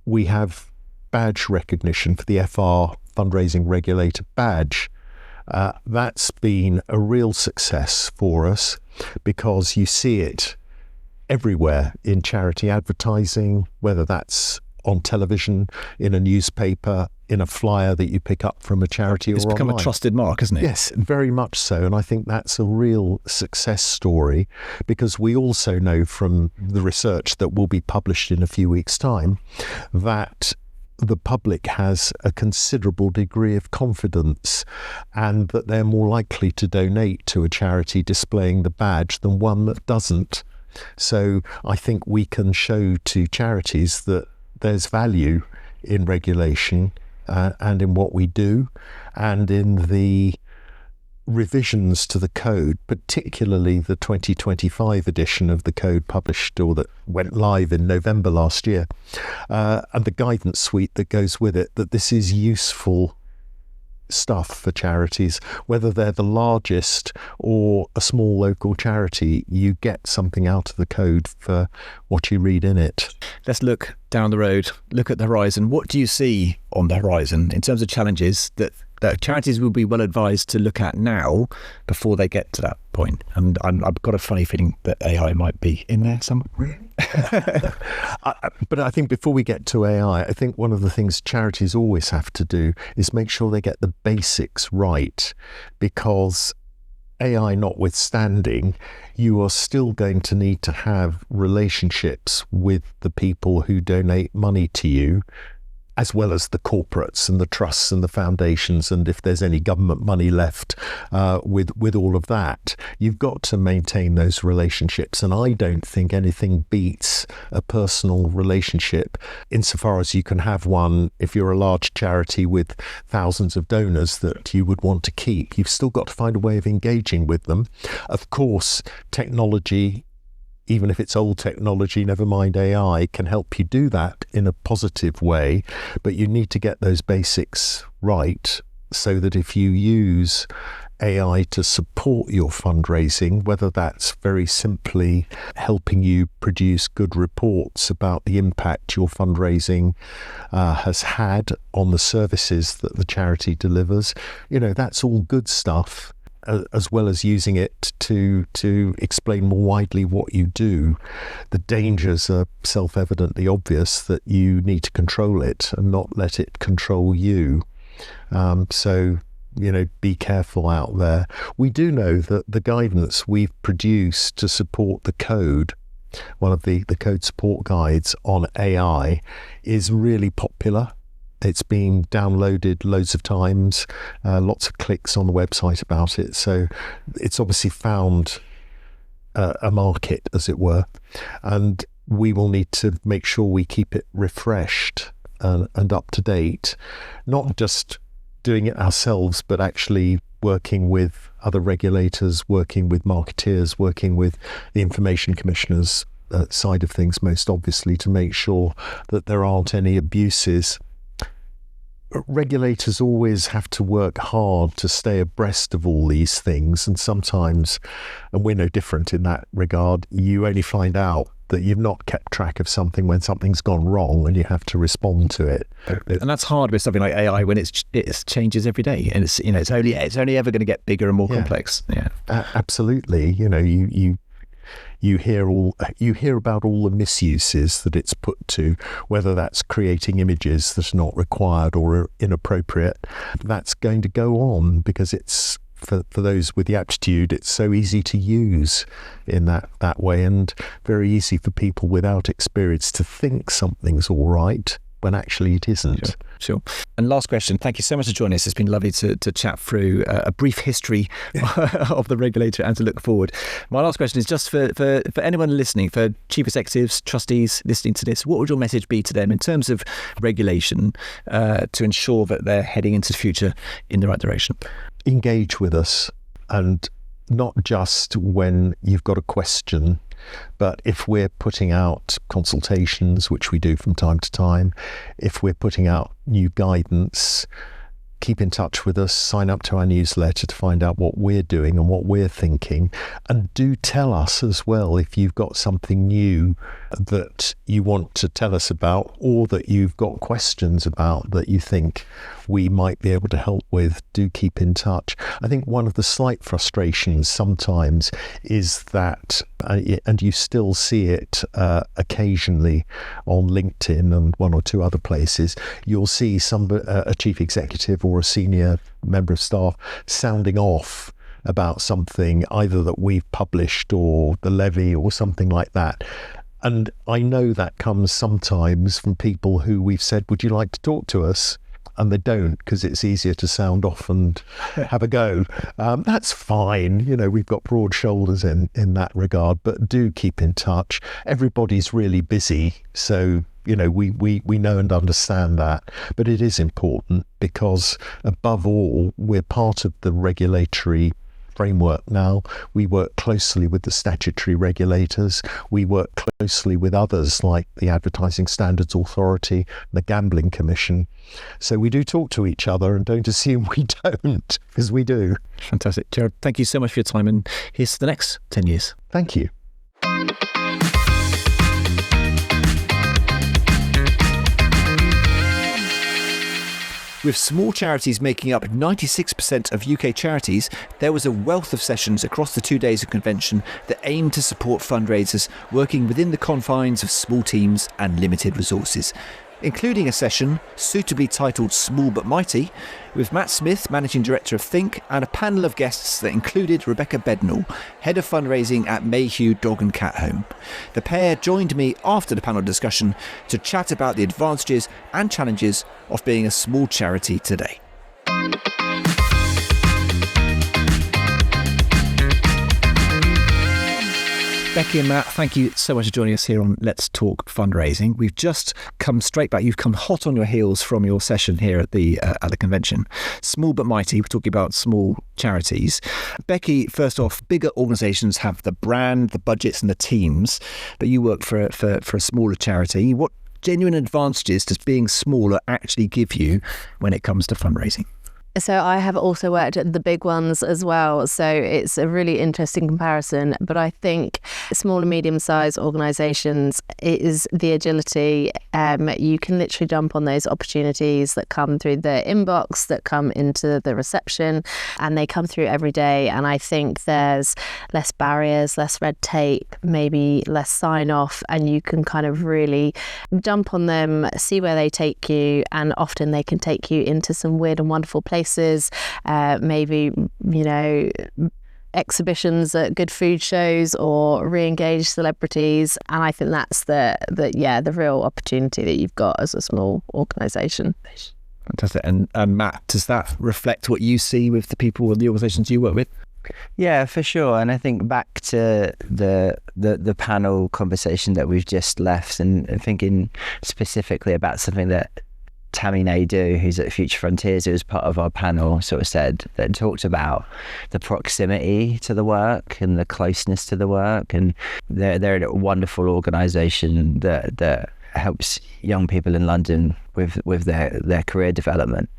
[SPEAKER 4] we have badge recognition for the FR Fundraising Regulator badge. That's been a real success for us, because you see it everywhere in charity advertising, whether that's on television, in a newspaper, in a flyer that you pick up from a charity or online.
[SPEAKER 1] It's become a trusted mark, isn't it?
[SPEAKER 4] Yes, very much so. And I think that's a real success story, because we also know from the research that will be published in a few weeks' time that the public has a considerable degree of confidence, and that they're more likely to donate to a charity displaying the badge than one that doesn't. So I think we can show to charities that there's value in regulation and in what we do, and in the revisions to the code, particularly the 2025 edition of the code published, or that went live in November last year, and the guidance suite that goes with it, that this is useful stuff for charities. Whether they're the largest or a small local charity, you get something out of the code for what you read in it.
[SPEAKER 1] Let's look down the road, look at the horizon. What do you see on the horizon in terms of challenges that charities will be well advised to look at now before they get to that point? And I've got a funny feeling that AI might be in there somewhere.
[SPEAKER 4] But I think before we get to AI, I think one of the things charities always have to do is make sure they get the basics right, because AI notwithstanding, you are still going to need to have relationships with the people who donate money to you, as well as the corporates and the trusts and the foundations, and if there's any government money left with all of that. You've got to maintain those relationships, and I don't think anything beats a personal relationship, insofar as you can have one if you're a large charity with thousands of donors that you would want to keep. You've still got to find a way of engaging with them. Of course, technology, even if it's old technology, never mind AI, can help you do that in a positive way. But you need to get those basics right, so that if you use AI to support your fundraising, whether that's very simply helping you produce good reports about the impact your fundraising has had on the services that the charity delivers, that's all good stuff, as well as using it to explain more widely what you do. The dangers are self-evidently obvious, that you need to control it and not let it control you. So be careful out there. We do know that the guidance we've produced to support the code, one of the code support guides on AI, is really popular. It's been downloaded loads of times, lots of clicks on the website about it. So it's obviously found a market, as it were. And we will need to make sure we keep it refreshed and up to date, not just doing it ourselves, but actually working with other regulators, working with marketeers, working with the information commissioners side of things, most obviously, to make sure that there aren't any abuses. Regulators always have to work hard to stay abreast of all these things, and sometimes, and we're no different in that regard, you only find out that you've not kept track of something when something's gone wrong and you have to respond to it.
[SPEAKER 1] And that's hard with something like AI, when it changes every day, and it's only ever going to get bigger and more complex. Yeah,
[SPEAKER 4] absolutely. You hear about all the misuses that it's put to, whether that's creating images that are not required or are inappropriate. That's going to go on, because it's for those with the aptitude, it's so easy to use in that way, and very easy for people without experience to think something's all right when actually it isn't.
[SPEAKER 1] Sure. And last question. Thank you so much for joining us. It's been lovely to chat through a brief history of the regulator and to look forward. My last question is just for anyone listening, for chief executives, trustees listening to this, what would your message be to them in terms of regulation to ensure that they're heading into the future in the right direction?
[SPEAKER 4] Engage with us, and not just when you've got a question, but if we're putting out consultations, which we do from time to time, if we're putting out new guidance, keep in touch with us, sign up to our newsletter to find out what we're doing and what we're thinking, and do tell us as well if you've got something new that you want to tell us about, or that you've got questions about that you think we might be able to help with, do keep in touch. I think one of the slight frustrations sometimes is that, and you still see it occasionally on LinkedIn and one or two other places, you'll see a chief executive or a senior member of staff sounding off about something either that we've published or the levy or something like that. And I know that comes sometimes from people who we've said, would you like to talk to us? And they don't, because it's easier to sound off and have a go. That's fine. We've got broad shoulders in that regard, but do keep in touch. Everybody's really busy. So, we know and understand that. But it is important because above all, we're part of the regulatory framework now. We work closely with the statutory regulators. We work closely with others like the Advertising Standards Authority, the Gambling Commission. So we do talk to each other, and don't assume we don't, because we do.
[SPEAKER 1] Fantastic. Gerald, thank you so much for your time, and here's to the next 10 years.
[SPEAKER 4] Thank you.
[SPEAKER 1] With small charities making up 96% of UK charities, there was a wealth of sessions across the 2 days of convention that aimed to support fundraisers working within the confines of small teams and limited resources, including a session suitably titled Small But Mighty, with Matt Smith, Managing Director of Think, and a panel of guests that included Rebecca Bednall, Head of Fundraising at Mayhew Dog and Cat Home. The pair joined me after the panel discussion to chat about the advantages and challenges of being a small charity today. Becky and Matt, thank you so much for joining us here on Let's Talk Fundraising. We've just come straight back. You've come hot on your heels from your session here at the convention. Small but mighty. We're talking about small charities. Becky, first off, bigger organisations have the brand, the budgets, and the teams, but you work for a smaller charity. What genuine advantages does being smaller actually give you when it comes to fundraising?
[SPEAKER 10] So I have also worked at the big ones as well. So it's a really interesting comparison. But I think small and medium-sized organisations, it is the agility. You can literally jump on those opportunities that come through the inbox, that come into the reception, and they come through every day. And I think there's less barriers, less red tape, maybe less sign-off, and you can kind of really jump on them, see where they take you, and often they can take you into some weird and wonderful places. Maybe, exhibitions at good food shows or re-engage celebrities. And I think that's the real opportunity that you've got as a small organisation.
[SPEAKER 1] Fantastic. And Matt, does that reflect what you see with the people and the organisations you work with?
[SPEAKER 11] Yeah, for sure. And I think back to the panel conversation that we've just left, and thinking specifically about something that Tammy Naidoo, who's at Future Frontiers, who was part of our panel, sort of said, that talked about the proximity to the work and the closeness to the work. And they're a wonderful organisation that helps young people in London with their career development,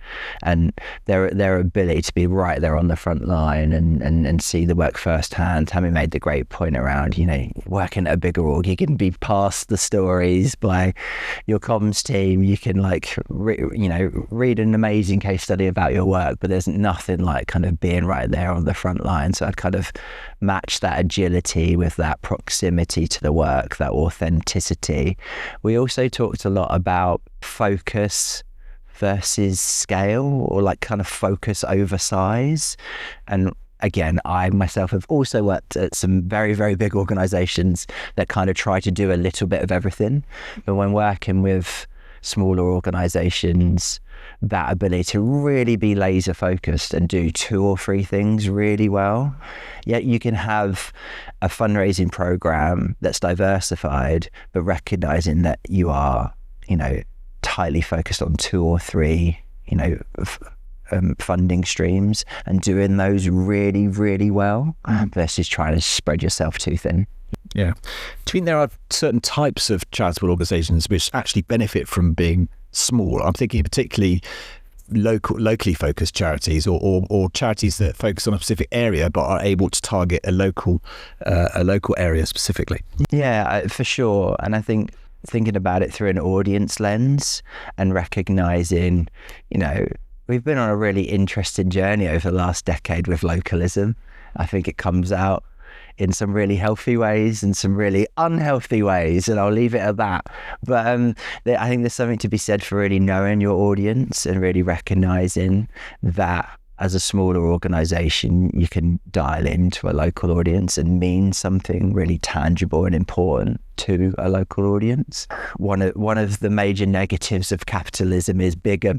[SPEAKER 11] and their ability to be right there on the front line and see the work firsthand. Tammy made the great point around, working at a bigger org, you can be passed the stories by your comms team, you can read an amazing case study about your work, but there's nothing like kind of being right there on the front line. So I'd kind of match that agility with that proximity to the work, that authenticity. We also talked a lot about focus versus scale, or like kind of focus over size. And again, I myself have also worked at some very, very big organisations that kind of try to do a little bit of everything. But when working with smaller organisations, that ability to really be laser focused and do 2 or 3 things really well. Yet you can have a fundraising program that's diversified, but recognising that you are, tightly focused on 2 or 3, funding streams, and doing those really, really well, versus trying to spread yourself too thin.
[SPEAKER 1] Yeah. Do you think there are certain types of charitable organisations which actually benefit from being small? I'm thinking particularly locally focused charities, or charities that focus on a specific area but are able to target a local area specifically.
[SPEAKER 11] Yeah, for sure. And I think thinking about it through an audience lens and recognising, we've been on a really interesting journey over the last decade with localism. I think it comes out in some really healthy ways and some really unhealthy ways, and I'll leave it at that. But I think there's something to be said for really knowing your audience and really recognising that as a smaller organisation, you can dial into a local audience and mean something really tangible and important to a local audience. One of the major negatives of capitalism is bigger,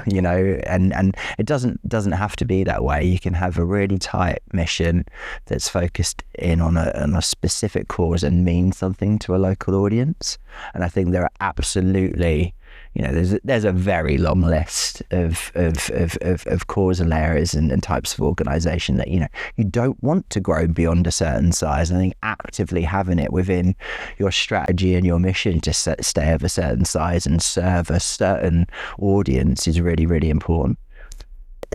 [SPEAKER 11] you know, and it doesn't have to be that way. You can have a really tight mission that's focused in on a specific cause and mean something to a local audience. And I think there are absolutely, you know, there's a very long list of causal areas and types of organisation that, you know, you don't want to grow beyond a certain size. I think actively having it within your strategy and your mission to stay of a certain size and serve a certain audience is really, really important.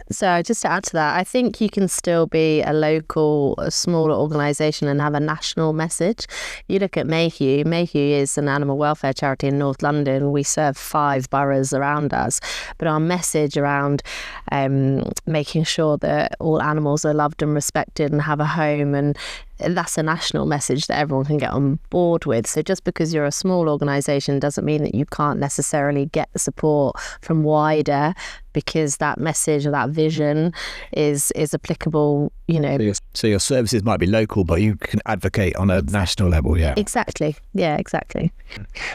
[SPEAKER 10] So just to add to that, I think you can still be a local, a smaller organisation and have a national message. You look at Mayhew. Mayhew is an animal welfare charity in North London. We serve 5 boroughs around us. But our message around making sure that all animals are loved and respected and have a home, and that's a national message that everyone can get on board with. So just because you're a small organisation doesn't mean that you can't necessarily get the support from wider, because that message or that vision is applicable, you know.
[SPEAKER 1] So your services might be local, but you can advocate on a national level, yeah.
[SPEAKER 10] Exactly. Yeah, exactly.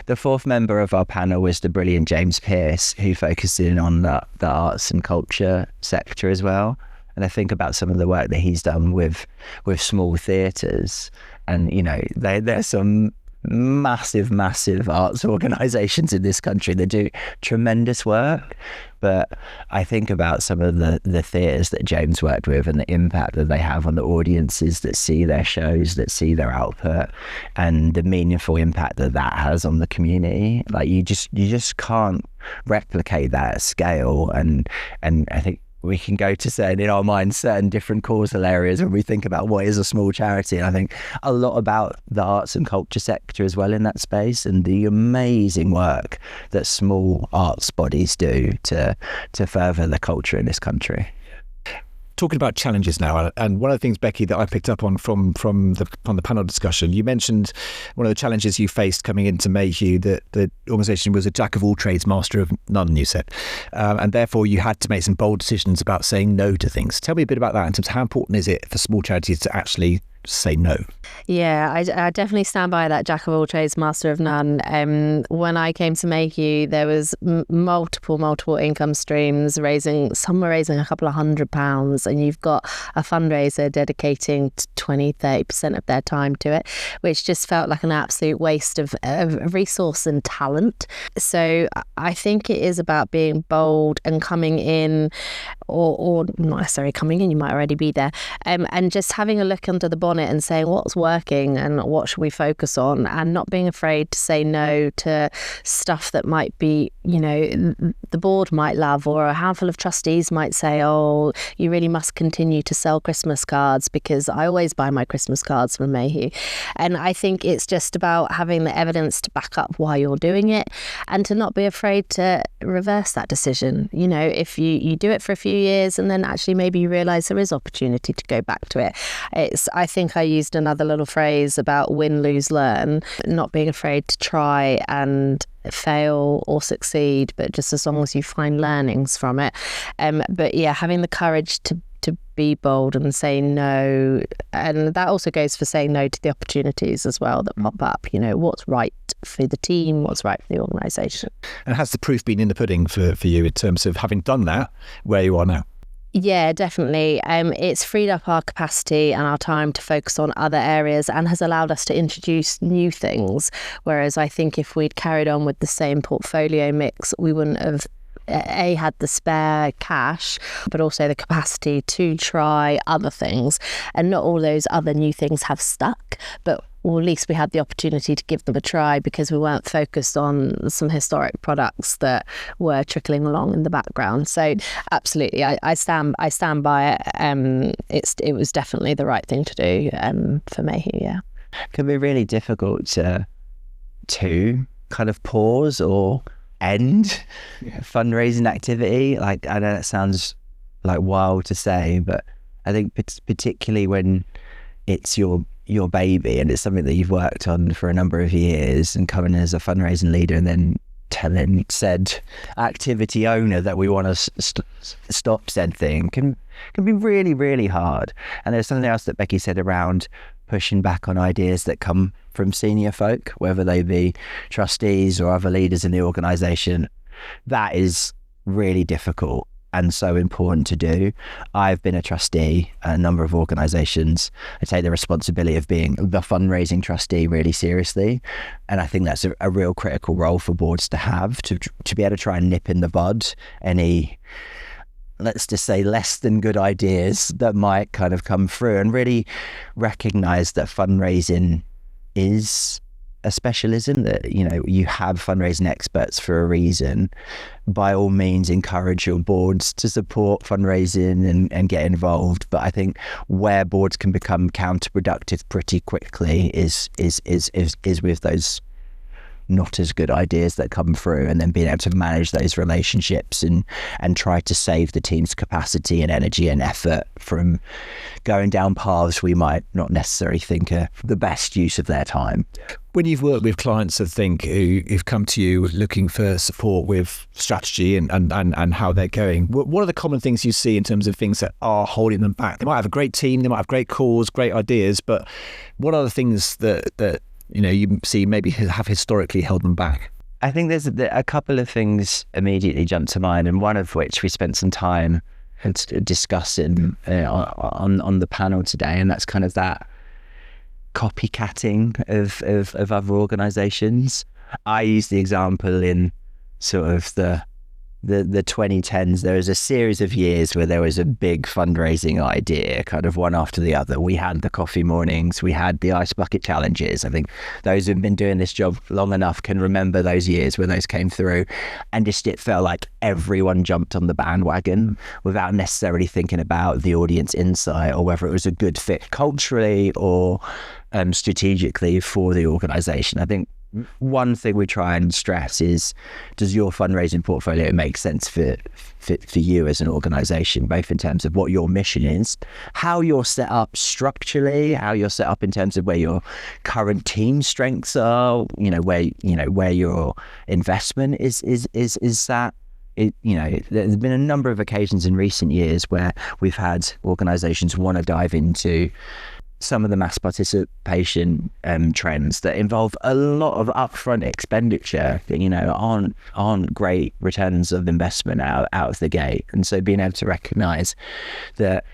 [SPEAKER 11] The fourth member of our panel was the brilliant James Pearce, who focused in on the arts and culture sector as well. And I think about some of the work that he's done with small theatres, and, you know, there's some massive arts organisations in this country that do tremendous work. But I think about some of the theatres that James worked with and the impact that they have on the audiences that see their shows, that see their output, and the meaningful impact that has on the community. Like, you just can't replicate that at scale. And I think we can go to certain, in our minds, certain different causal areas when we think about what is a small charity. And I think a lot about the arts and culture sector as well in that space, and the amazing work that small arts bodies do to further the culture in this country.
[SPEAKER 1] Talking about challenges now, and one of the things, Becky, that I picked up on from the panel discussion, you mentioned one of the challenges you faced coming into Mayhew, that the organisation was a jack of all trades, master of none, you said, and therefore you had to make some bold decisions about saying no to things. Tell me a bit about that in terms of how important is it for small charities to actually say no?
[SPEAKER 10] Yeah, I definitely stand by that jack of all trades, master of none. When I came to Mayhew, there was multiple income streams, some were raising a couple of £100, and you've got a fundraiser dedicating 20-30% of their time to it, which just felt like an absolute waste of resource and talent. So I think it is about being bold and coming in, or not necessarily coming in, you might already be there, and just having a look under the bonnet and saying what's working and what should we focus on, and not being afraid to say no to stuff that might be, you know, the board might love, or a handful of trustees might say, oh, you really must continue to sell Christmas cards, because I always buy my Christmas cards from Mayhew. And I think it's just about having the evidence to back up why you're doing it, and to not be afraid to reverse that decision. You know, if you do it for a few years and then actually maybe you realise there is opportunity to go back to it. I think I used another little phrase about win, lose, learn, not being afraid to try and fail or succeed, but just as long as you find learnings from it. But yeah, having the courage to be bold and say no, and that also goes for saying no to the opportunities as well that pop up. You know, what's right for the team, what's right for the organisation.
[SPEAKER 1] And has the proof been in the pudding for you in terms of having done that, where you are now?
[SPEAKER 10] Yeah, definitely. It's freed up our capacity and our time to focus on other areas, and has allowed us to introduce new things. Whereas I think if we'd carried on with the same portfolio mix, we wouldn't have had the spare cash, but also the capacity to try other things. And not all those other new things have stuck, but at least we had the opportunity to give them a try, because we weren't focused on some historic products that were trickling along in the background. So absolutely, I stand by it. It was definitely the right thing to do for Mayhew. Yeah,
[SPEAKER 11] it can be really difficult to kind of pause or end fundraising activity. Like, I know that sounds like wild to say, but I think particularly when it's your baby and it's something that you've worked on for a number of years, and coming in as a fundraising leader and then telling said activity owner that we want to stop said thing can be really, really hard. And there's something else that Becky said around pushing back on ideas that come from senior folk, whether they be trustees or other leaders in the organisation. That is really difficult and so important to do. I've been a trustee at a number of organisations. I take the responsibility of being the fundraising trustee really seriously, and I think that's a real critical role for boards to have, to be able to try and nip in the bud any, let's just say, less than good ideas that might kind of come through, and really recognise that fundraising is a specialism, that, you know, you have fundraising experts for a reason. By all means, encourage your boards to support fundraising and get involved. But I think where boards can become counterproductive pretty quickly is with those not as good ideas that come through, and then being able to manage those relationships and try to save the team's capacity and energy and effort from going down paths we might not necessarily think are the best use of their time.
[SPEAKER 1] When you've worked with clients, I think, who've come to you looking for support with strategy and how they're going, what are the common things you see in terms of things that are holding them back? They might have a great team, they might have great cause, great ideas, but what are the things that you know, you see maybe have historically held them back?
[SPEAKER 11] I think there's a couple of things immediately jump to mind, and one of which we spent some time discussing on the panel today, and that's kind of that copycatting of other organisations. I use the example in sort of the 2010s. There was a series of years where there was a big fundraising idea, kind of one after the other. We had the coffee mornings, we had the ice bucket challenges. I think those who've been doing this job long enough can remember those years where those came through, and just it felt like everyone jumped on the bandwagon without necessarily thinking about the audience insight or whether it was a good fit culturally or strategically for the organisation. I think one thing we try and stress is, does your fundraising portfolio make sense for you as an organisation, both in terms of what your mission is, how you're set up structurally, how you're set up in terms of where your current team strengths are, where your investment is that. There's been a number of occasions in recent years where we've had organisations want to dive into some of the mass participation trends that involve a lot of upfront expenditure that aren't great returns of investment out of the gate. And so being able to recognise that,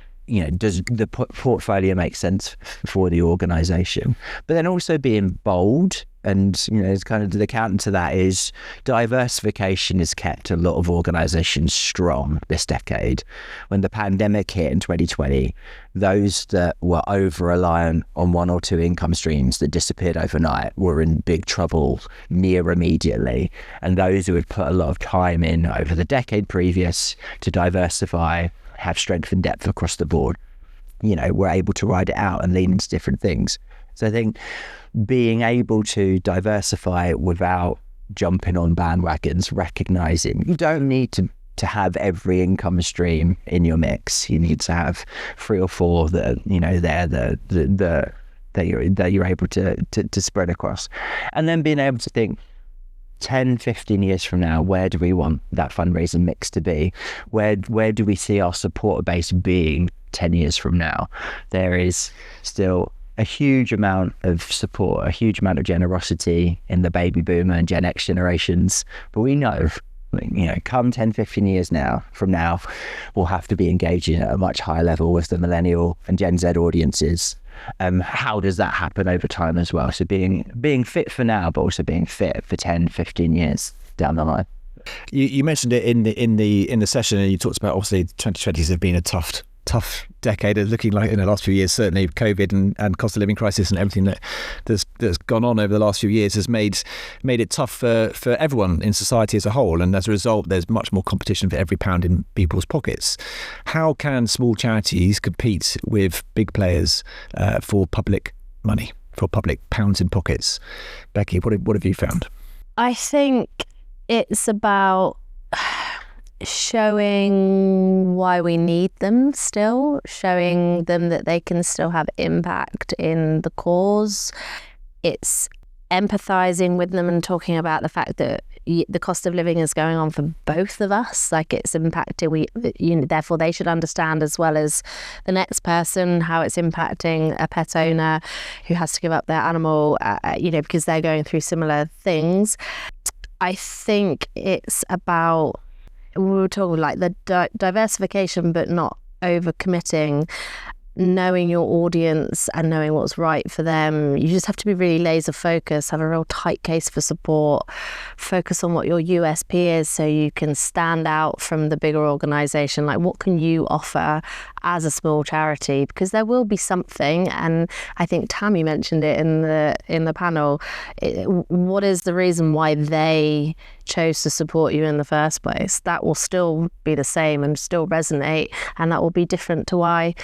[SPEAKER 11] does the portfolio make sense for the organisation, but then also being bold. And it's kind of the counter to that is diversification has kept a lot of organisations strong this decade. When the pandemic hit in 2020, those that were over-reliant on one or two income streams that disappeared overnight were in big trouble near immediately. And those who had put a lot of time in over the decade previous to diversify, have strength and depth across the board, were able to ride it out and lean into different things. So I think being able to diversify without jumping on bandwagons, recognising you don't need to have every income stream in your mix. You need to have 3 or 4 that you're able to spread across. And then being able to think 10, 15 years from now, where do we want that fundraising mix to be? Where do we see our supporter base being 10 years from now? There is still a huge amount of support, a huge amount of generosity in the baby boomer and Gen X generations. But we know, come 10, 15 years from now, we'll have to be engaging at a much higher level with the millennial and Gen Z audiences. How does that happen over time as well? So being fit for now, but also being fit for 10, 15 years down the line.
[SPEAKER 1] You mentioned it in the session, and you talked about, obviously 2020s have been a tough decade, looking like in the last few years. Certainly COVID and cost of living crisis and everything that's gone on over the last few years has made it tough for everyone in society as a whole, and as a result there's much more competition for every pound in people's pockets. How can small charities compete with big players for public money, for public pounds in pockets? Becky, what have you found?
[SPEAKER 10] I think It's about showing why we need them still, showing them that they can still have impact in the cause. It's empathizing with them and talking about the fact that the cost of living is going on for both of us, like it's impacting, therefore they should understand as well as the next person how it's impacting a pet owner who has to give up their animal, because they're going through similar things. I think it's about, we were talking like the diversification, but not overcommitting, knowing your audience and knowing what's right for them. You just have to be really laser focused, have a real tight case for support, focus on what your USP is so you can stand out from the bigger organisation. Like, what can you offer as a small charity? Because there will be something, and I think Tammy mentioned it in the panel. What is the reason why they chose to support you in the first place? That will still be the same and still resonate, and that will be different to why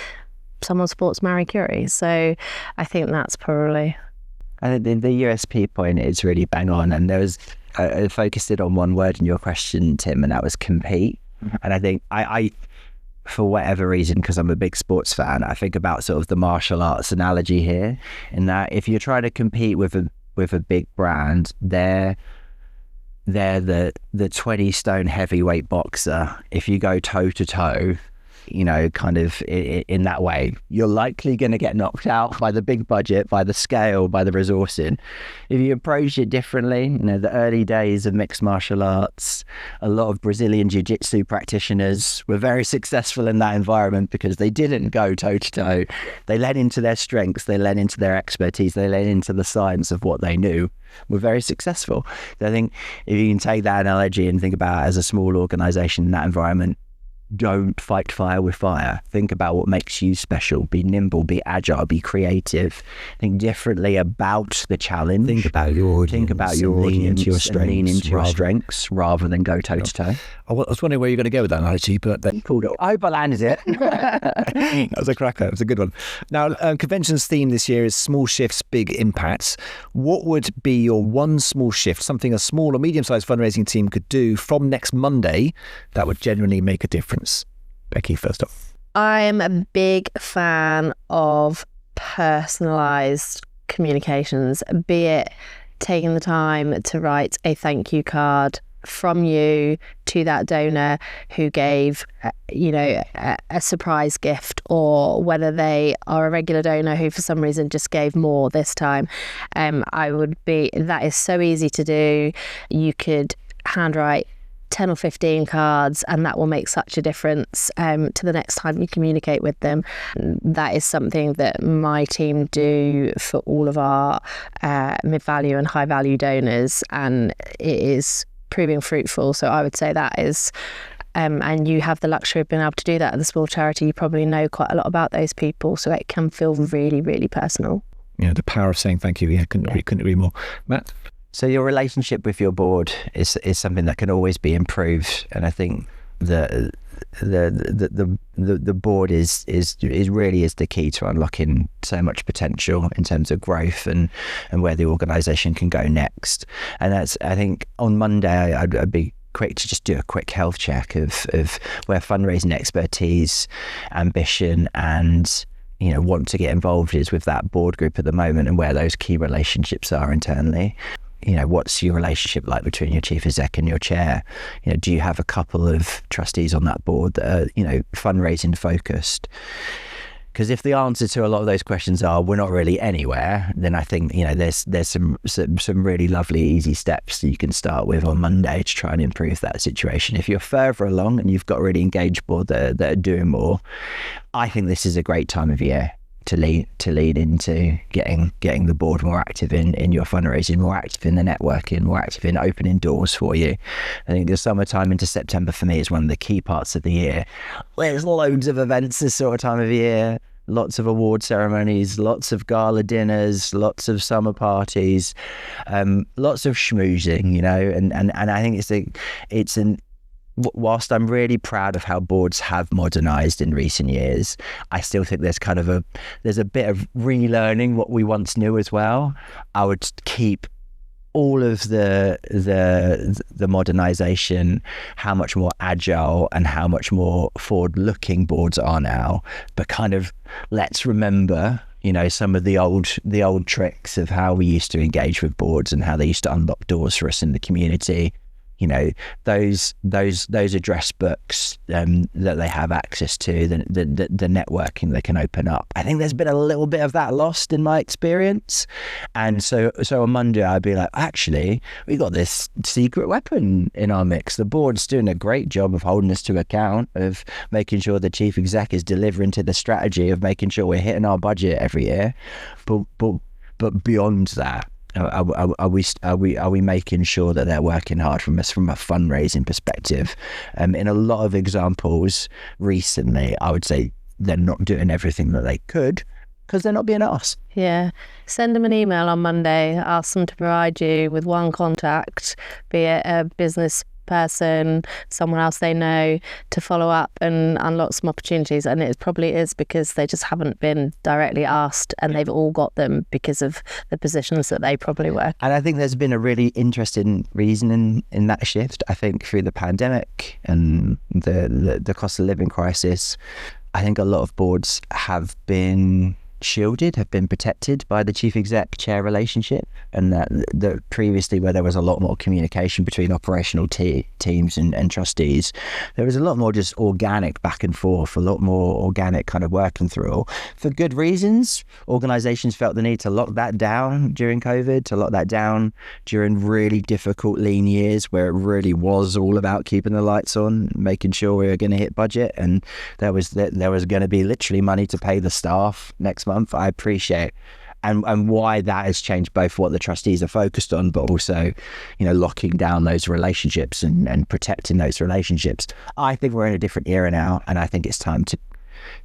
[SPEAKER 10] someone supports Marie Curie. So I think that's probably...
[SPEAKER 11] I think the USP point is really bang on, and there was I focused it on one word in your question, Tim, and that was compete. And I think I for whatever reason, because I'm a big sports fan, I think about sort of the martial arts analogy here, in that if you're trying to compete with a big brand, they're the 20 stone heavyweight boxer. If you go toe to toe, kind of in that way, you're likely going to get knocked out by the big budget, by the scale, by the resourcing. If you approach it differently, the early days of mixed martial arts, a lot of Brazilian jiu-jitsu practitioners were very successful in that environment because they didn't go toe to toe. They led into their strengths, they led into their expertise, they led into the science of what they knew. Were very successful. So I think if you can take that analogy and think about it as a small organisation in that environment, don't fight fire with fire. Think about what makes you special. Be nimble, be agile, be creative. Think differently about the challenge.
[SPEAKER 1] Think about your audience.
[SPEAKER 11] Think about your audience. Lean into your strengths rather than go toe to toe.
[SPEAKER 1] I was wondering where you're going to go with that analogy, but then
[SPEAKER 11] pulled it. I hope I landed it.
[SPEAKER 1] That was a cracker. It was a good one. Now, convention's theme this year is small shifts, big impacts. What would be your one small shift, something a small or medium-sized fundraising team could do from next Monday that would genuinely make a difference? Becky, first off.
[SPEAKER 10] I'm a big fan of personalised communications, be it taking the time to write a thank you card from you to that donor who gave, a surprise gift, or whether they are a regular donor who for some reason just gave more this time. That is so easy to do. You could handwrite 10 or 15 cards, and that will make such a difference to the next time you communicate with them. That is something that my team do for all of our mid-value and high-value donors, and it is proving fruitful. So I would say that is, and you have the luxury of being able to do that at the small charity. You probably know quite a lot about those people, so it can feel really, really personal.
[SPEAKER 1] Yeah, the power of saying thank you. Yeah, couldn't agree more. Matt?
[SPEAKER 11] So your relationship with your board is something that can always be improved, and I think the board is really the key to unlocking so much potential in terms of growth and where the organisation can go next. And that's, I think, on Monday I'd be quick to just do a quick health check of where fundraising expertise, ambition, and want to get involved is with that board group at the moment, and where those key relationships are internally. What's your relationship like between your chief exec and your chair? Do you have a couple of trustees on that board that are, fundraising focused? Because if the answer to a lot of those questions are we're not really anywhere, then I think there's some really lovely easy steps that you can start with on Monday to try and improve that situation. If you're further along and you've got a really engaged board that are doing more, I think this is a great time of year to lead into getting the board more active in your fundraising, more active in the networking, more active in opening doors for you. I think the summertime into September for me is one of the key parts of the year. There's loads of events this sort of time of year, lots of award ceremonies, lots of gala dinners, lots of summer parties, lots of schmoozing, and I think whilst I'm really proud of how boards have modernised in recent years, I still think there's a bit of relearning what we once knew as well. I would keep all of the modernization, how much more agile and how much more forward-looking boards are now. But kind of let's remember, some of the old tricks of how we used to engage with boards and how they used to unlock doors for us in the community. Those address books that they have access to, the networking they can open up. I think there's been a little bit of that lost in my experience. And so on Monday, I'd be like, actually, we got this secret weapon in our mix. The board's doing a great job of holding us to account, of making sure the chief exec is delivering to the strategy, of making sure we're hitting our budget every year. But beyond that, are we making sure that they're working hard from a fundraising perspective? In a lot of examples recently, I would say they're not doing everything that they could because they're not being asked.
[SPEAKER 10] Yeah. Send them an email on Monday, ask them to provide you with one contact, be it a business person, someone else they know, to follow up and unlock some opportunities. And it probably is because they just haven't been directly asked, and they've all got them because of the positions that they probably work.
[SPEAKER 11] And I think there's been a really interesting reason in that shift. I think through the pandemic and the cost of living crisis, I think a lot of boards have been shielded, have been protected by the chief exec chair relationship, and that previously, where there was a lot more communication between operational teams and trustees, there was a lot more just organic back and forth, a lot more organic kind of working through. For good reasons, organisations felt the need to lock that down during COVID, to lock that down during really difficult lean years where it really was all about keeping the lights on, making sure we were going to hit budget, and there was going to be literally money to pay the staff next month. I appreciate and why that has changed both what the trustees are focused on, but also, locking down those relationships and protecting those relationships. I think we're in a different era now, and I think it's time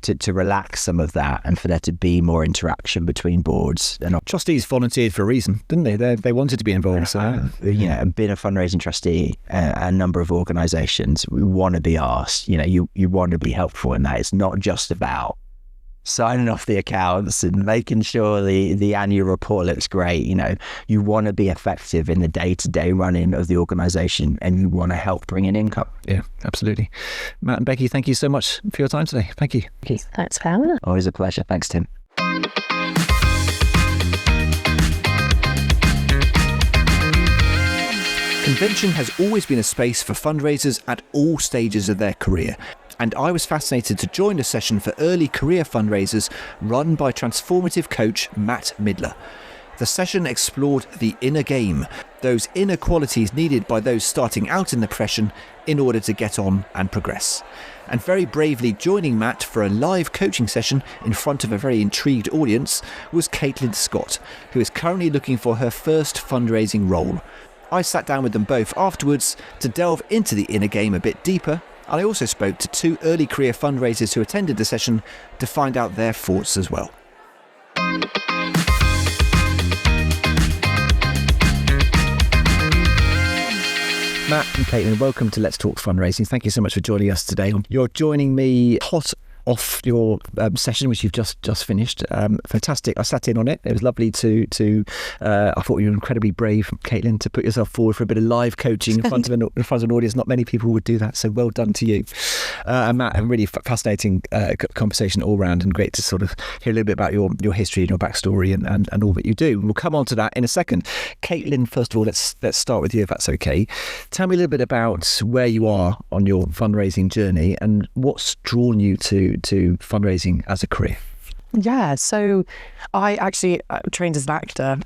[SPEAKER 11] to relax some of that and for there to be more interaction between boards. And
[SPEAKER 1] trustees volunteered for a reason, didn't they? They wanted to be involved. So
[SPEAKER 11] being a fundraising trustee, a number of organisations, we want to be asked. You want to be helpful in that. It's not just about signing off the accounts and making sure the annual report looks great. You want to be effective in the day-to-day running of the organisation, and you want to help bring in income.
[SPEAKER 1] Yeah, absolutely. Matt and Becky, thank you so much for your time today. Thank you.
[SPEAKER 10] Thanks for having us.
[SPEAKER 11] Always a pleasure. Thanks, Tim.
[SPEAKER 1] Convention has always been a space for fundraisers at all stages of their career, and I was fascinated to join a session for early career fundraisers run by transformative coach Matt Midler. The session explored the inner game, those inner qualities needed by those starting out in the profession in order to get on and progress. And very bravely joining Matt for a live coaching session in front of a very intrigued audience was Caitlin Scott, who is currently looking for her first fundraising role. I sat down with them both afterwards to delve into the inner game a bit deeper, and I also spoke to two early career fundraisers who attended the session to find out their thoughts as well. Matt and Caitlin, welcome to Let's Talk Fundraising. Thank you so much for joining us today. You're joining me hot off your session, which you've just finished. Fantastic. I sat in on it. It was lovely to I thought you were incredibly brave, Caitlin, to put yourself forward for a bit of live coaching in front of an audience. Not many people would do that, so well done to you. And Matt, a really fascinating conversation all round, and great to sort of hear a little bit about your history and your backstory and all that you do. We'll come on to that in a second. Caitlin, first of all, let's start with you, if that's okay. Tell me a little bit about where you are on your fundraising journey and what's drawn you to fundraising as a career.
[SPEAKER 5] Yeah, so I actually trained as an actor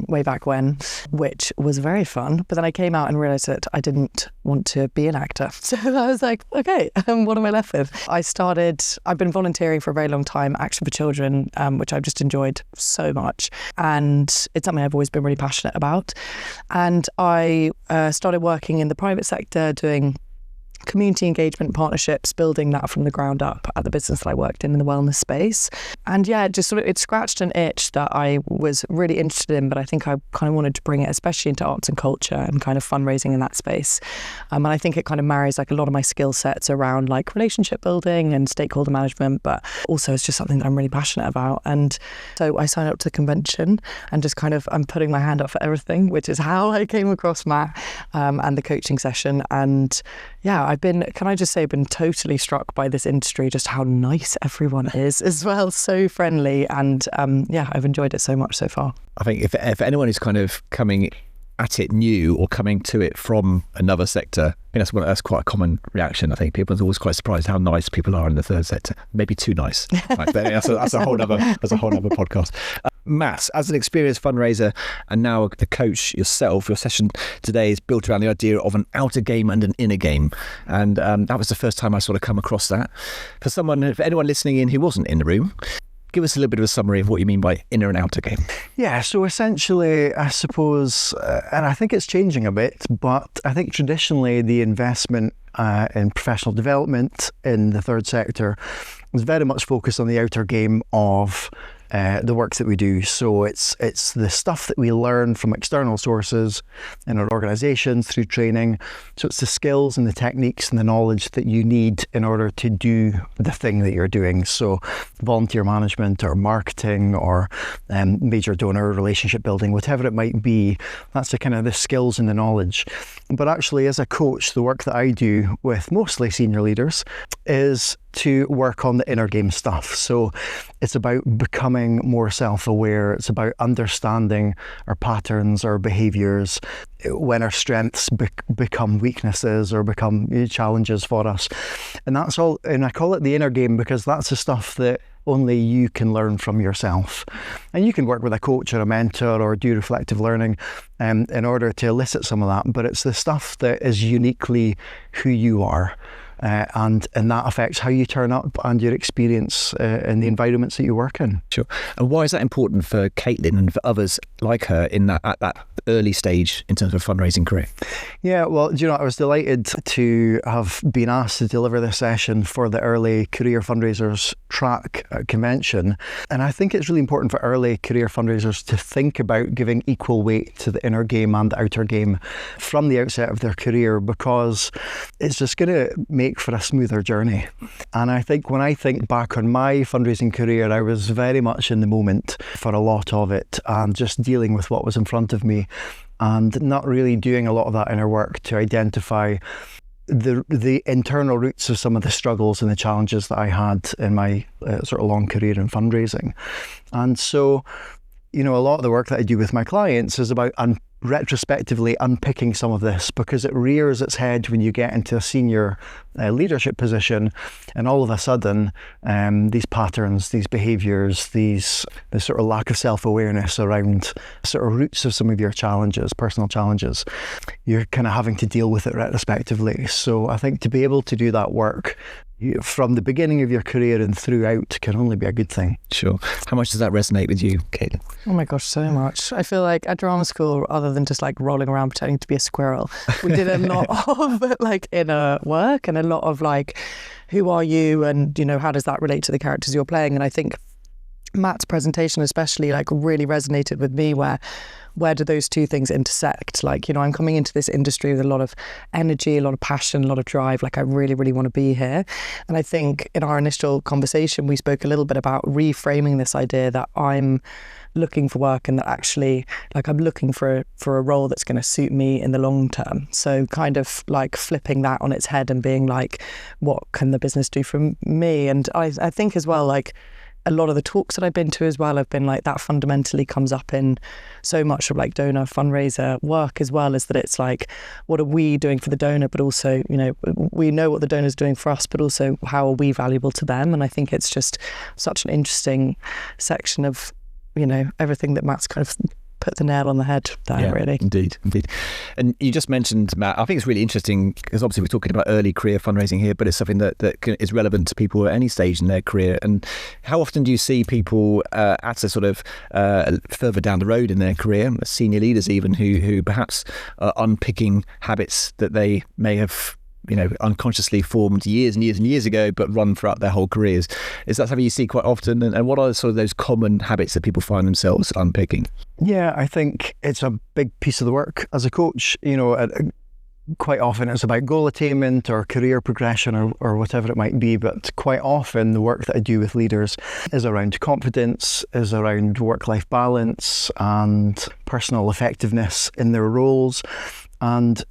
[SPEAKER 5] way back when, which was very fun. But then I came out and realised that I didn't want to be an actor. So I was like, okay, what am I left with? I've been volunteering for a very long time, Action for Children, which I've just enjoyed so much. And it's something I've always been really passionate about. And I started working in the private sector doing community engagement partnerships, building that from the ground up at the business that I worked in the wellness space. And yeah, just sort of it scratched an itch that I was really interested in, but I think I kind of wanted to bring it especially into arts and culture and kind of fundraising in that space. And I think it kind of marries like a lot of my skill sets around like relationship building and stakeholder management, but also it's just something that I'm really passionate about. And so I signed up to the convention and just kind of I'm putting my hand up for everything, which is how I came across Matt and the coaching session. And yeah, I've been totally struck by this industry, just how nice everyone is as well, so friendly. And yeah, I've enjoyed it so much so far.
[SPEAKER 1] I think if anyone is kind of coming at it new or coming to it from another sector, I think that's quite a common reaction. I think people are always quite surprised how nice people are in the third sector. Maybe too nice. Right, that's a whole other podcast. Matt, as an experienced fundraiser and now a coach yourself, your session today is built around the idea of an outer game and an inner game. And that was the first time I sort of come across that. For anyone listening in who wasn't in the room, give us a little bit of a summary of what you mean by inner and outer game.
[SPEAKER 12] Yeah, so essentially, I suppose, and I think it's changing a bit, but I think traditionally the investment in professional development in the third sector is very much focused on the outer game of the work that we do. So it's the stuff that we learn from external sources in our organisations through training. So it's the skills and the techniques and the knowledge that you need in order to do the thing that you're doing. So volunteer management or marketing or major donor relationship building, whatever it might be, that's the kind of the skills and the knowledge. But actually, as a coach, the work that I do with mostly senior leaders is to work on the inner game stuff. So it's about becoming more self-aware. It's about understanding our patterns, our behaviours, when our strengths become weaknesses or become challenges for us. And that's all, and I call it the inner game because that's the stuff that only you can learn from yourself. And you can work with a coach or a mentor or do reflective learning in order to elicit some of that, but it's the stuff that is uniquely who you are. And that affects how you turn up and your experience in the environments that you work in.
[SPEAKER 1] Sure. And why is that important for Caitlin and for others like her at that early stage in terms of a fundraising career?
[SPEAKER 12] Yeah, well, I was delighted to have been asked to deliver this session for the Early Career Fundraisers Track Convention. And I think it's really important for early career fundraisers to think about giving equal weight to the inner game and the outer game from the outset of their career, because it's just going to make for a smoother journey. And I think when I think back on my fundraising career, I was very much in the moment for a lot of it and just dealing with what was in front of me and not really doing a lot of that inner work to identify the internal roots of some of the struggles and the challenges that I had in my sort of long career in fundraising. And so, a lot of the work that I do with my clients is about retrospectively unpicking some of this, because it rears its head when you get into a senior leadership position, and all of a sudden these patterns, these behaviours, the sort of lack of self-awareness around sort of roots of some of your challenges, personal challenges, you're kind of having to deal with it retrospectively. So I think to be able to do that work from the beginning of your career and throughout can only be a good thing.
[SPEAKER 1] Sure. How much does that resonate with you, Caitlin?
[SPEAKER 5] Oh my gosh, so much. I feel like at drama school, other than just like rolling around pretending to be a squirrel, we did a lot of like inner work and a lot of like, who are you and, how does that relate to the characters you're playing? And I think Matt's presentation especially like really resonated with me, where do those two things intersect? Like, I'm coming into this industry with a lot of energy, a lot of passion, a lot of drive. Like, I really, really want to be here. And I think in our initial conversation, we spoke a little bit about reframing this idea that I'm looking for work and that actually, like, I'm looking for a role that's going to suit me in the long term. So kind of like flipping that on its head and being like, what can the business do for me? And I think as well, like, a lot of the talks that I've been to as well have been like that fundamentally comes up in so much of like donor fundraiser work as well, is that it's like, what are we doing for the donor, but also, we know what the donor's doing for us, but also how are we valuable to them? And I think it's just such an interesting section of, everything that Matt's kind of put the nail on the head there, really.
[SPEAKER 1] Indeed. And you just mentioned, Matt, I think it's really interesting because obviously we're talking about early career fundraising here, but it's something that is relevant to people at any stage in their career. And how often do you see people at a sort of further down the road in their career, senior leaders even, who perhaps are unpicking habits that they may have unconsciously formed years and years and years ago, but run throughout their whole careers. Is that something you see quite often? And what are sort of those common habits that people find themselves unpicking?
[SPEAKER 12] Yeah, I think it's a big piece of the work as a coach. Quite often it's about goal attainment or career progression or whatever it might be, but quite often the work that I do with leaders is around confidence, is around work-life balance and personal effectiveness in their roles. And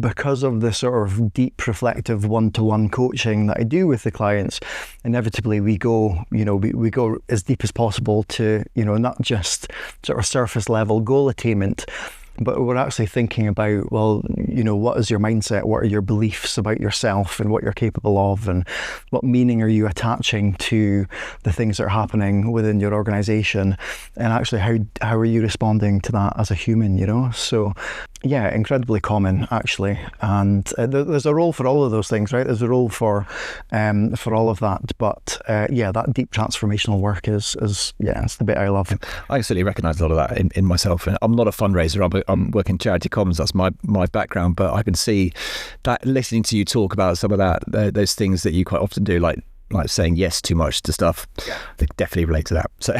[SPEAKER 12] because of the sort of deep reflective one-to-one coaching that I do with the clients, inevitably we go as deep as possible to, not just sort of surface level goal attainment, but we're actually thinking about, what is your mindset? What are your beliefs about yourself and what you're capable of? And what meaning are you attaching to the things that are happening within your organisation? And actually, how are you responding to that as a human, So, yeah, incredibly common, actually. And there's a role for all of those things, right? There's a role for all of that. But, that deep transformational work is it's the bit I love.
[SPEAKER 1] I certainly recognise a lot of that in myself. I'm not a fundraiser. I'm working charity comms. That's my background. But I can see that listening to you talk about some of those things that you quite often do, like saying yes too much to stuff. They definitely relate to that. So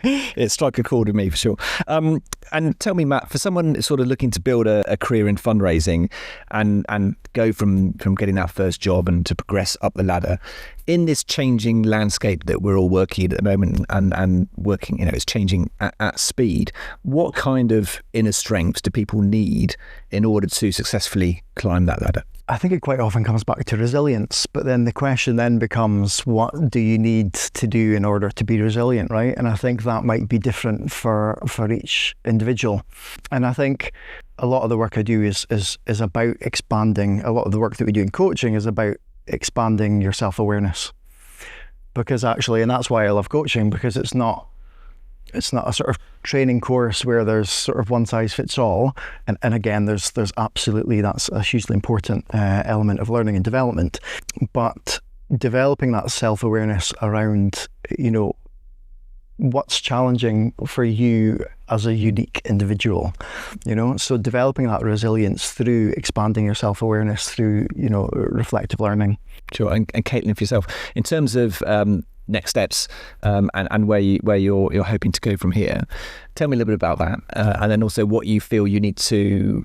[SPEAKER 1] it struck a chord with me for sure. And tell me, Matt, for someone sort of looking to build a career in fundraising and go from getting that first job and to progress up the ladder, in this changing landscape that we're all working in at the moment and working, it's changing at speed, what kind of inner strengths do people need in order to successfully climb that ladder?
[SPEAKER 12] I think it quite often comes back to resilience, but then the question then becomes, what do you need to do in order to be resilient, right? And I think that might be different for each individual. And I think a lot of the work I do is about expanding. A lot of the work that we do in coaching is about expanding your self-awareness. Because actually, and that's why I love coaching, because it's not a sort of training course where there's sort of one size fits all. And again, there's absolutely, that's a hugely important element of learning and development. But developing that self-awareness around, what's challenging for you as a unique individual, so developing that resilience through expanding your self-awareness through, reflective learning.
[SPEAKER 1] Sure. And Caitlin, for yourself, in terms of next steps and where you're hoping to go from here, tell me a little bit about that, and then also what you feel you need to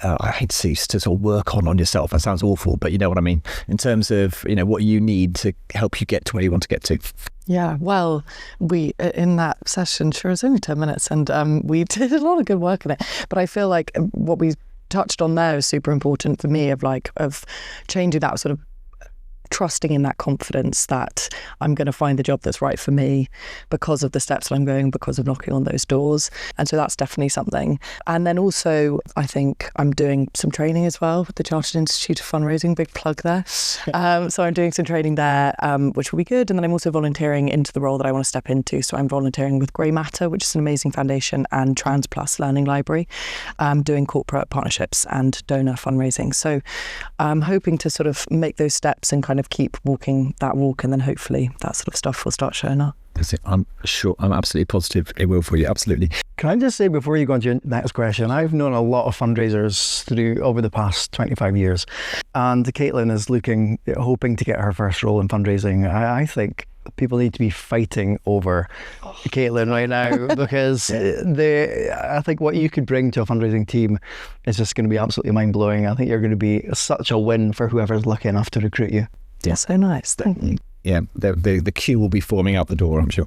[SPEAKER 1] I hate to sort of work on yourself. That sounds awful, but you know what I mean. In terms of what you need to help you get to where you want to get to.
[SPEAKER 5] Yeah, well, we in that session, sure, it was only 10 minutes, and we did a lot of good work on it. But I feel like what we touched on there is super important for me, of changing that sort of trusting in that confidence that I'm going to find the job that's right for me because of the steps that I'm going, because of knocking on those doors. And so that's definitely something. And then also, I think I'm doing some training as well with the Chartered Institute of Fundraising, big plug there. So I'm doing some training there, which will be good. And then I'm also volunteering into the role that I want to step into. So I'm volunteering with Grey Matter, which is an amazing foundation, and Trans Plus Learning Library, doing corporate partnerships and donor fundraising. So I'm hoping to sort of make those steps and kind of keep walking that walk, and then hopefully that sort of stuff will start showing up.
[SPEAKER 1] I'm sure, I'm absolutely positive it will for you, absolutely.
[SPEAKER 12] Can I just say before you go on to your next question, I've known a lot of fundraisers over the past 25 years, and Caitlin is hoping to get her first role in fundraising. I think people need to be fighting over Caitlin right now, because I think what you could bring to a fundraising team is just going to be absolutely mind-blowing. I think you're going to be such a win for whoever's lucky enough to recruit you.
[SPEAKER 5] Yeah, so nice. Thank you.
[SPEAKER 1] Yeah, the queue will be forming out the door, I'm sure.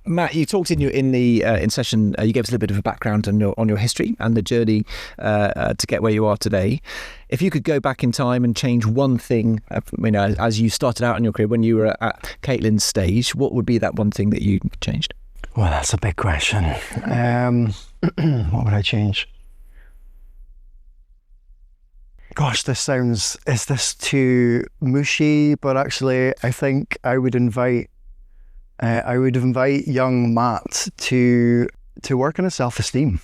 [SPEAKER 1] Matt, you talked in session. You gave us a little bit of a background on your history and the journey to get where you are today. If you could go back in time and change one thing, as you started out in your career when you were at Caitlin's stage, what would be that one thing that you changed?
[SPEAKER 12] Well, that's a big question. What would I change? Gosh, is this too mushy? But actually, I think I would invite young Matt to work on his self-esteem,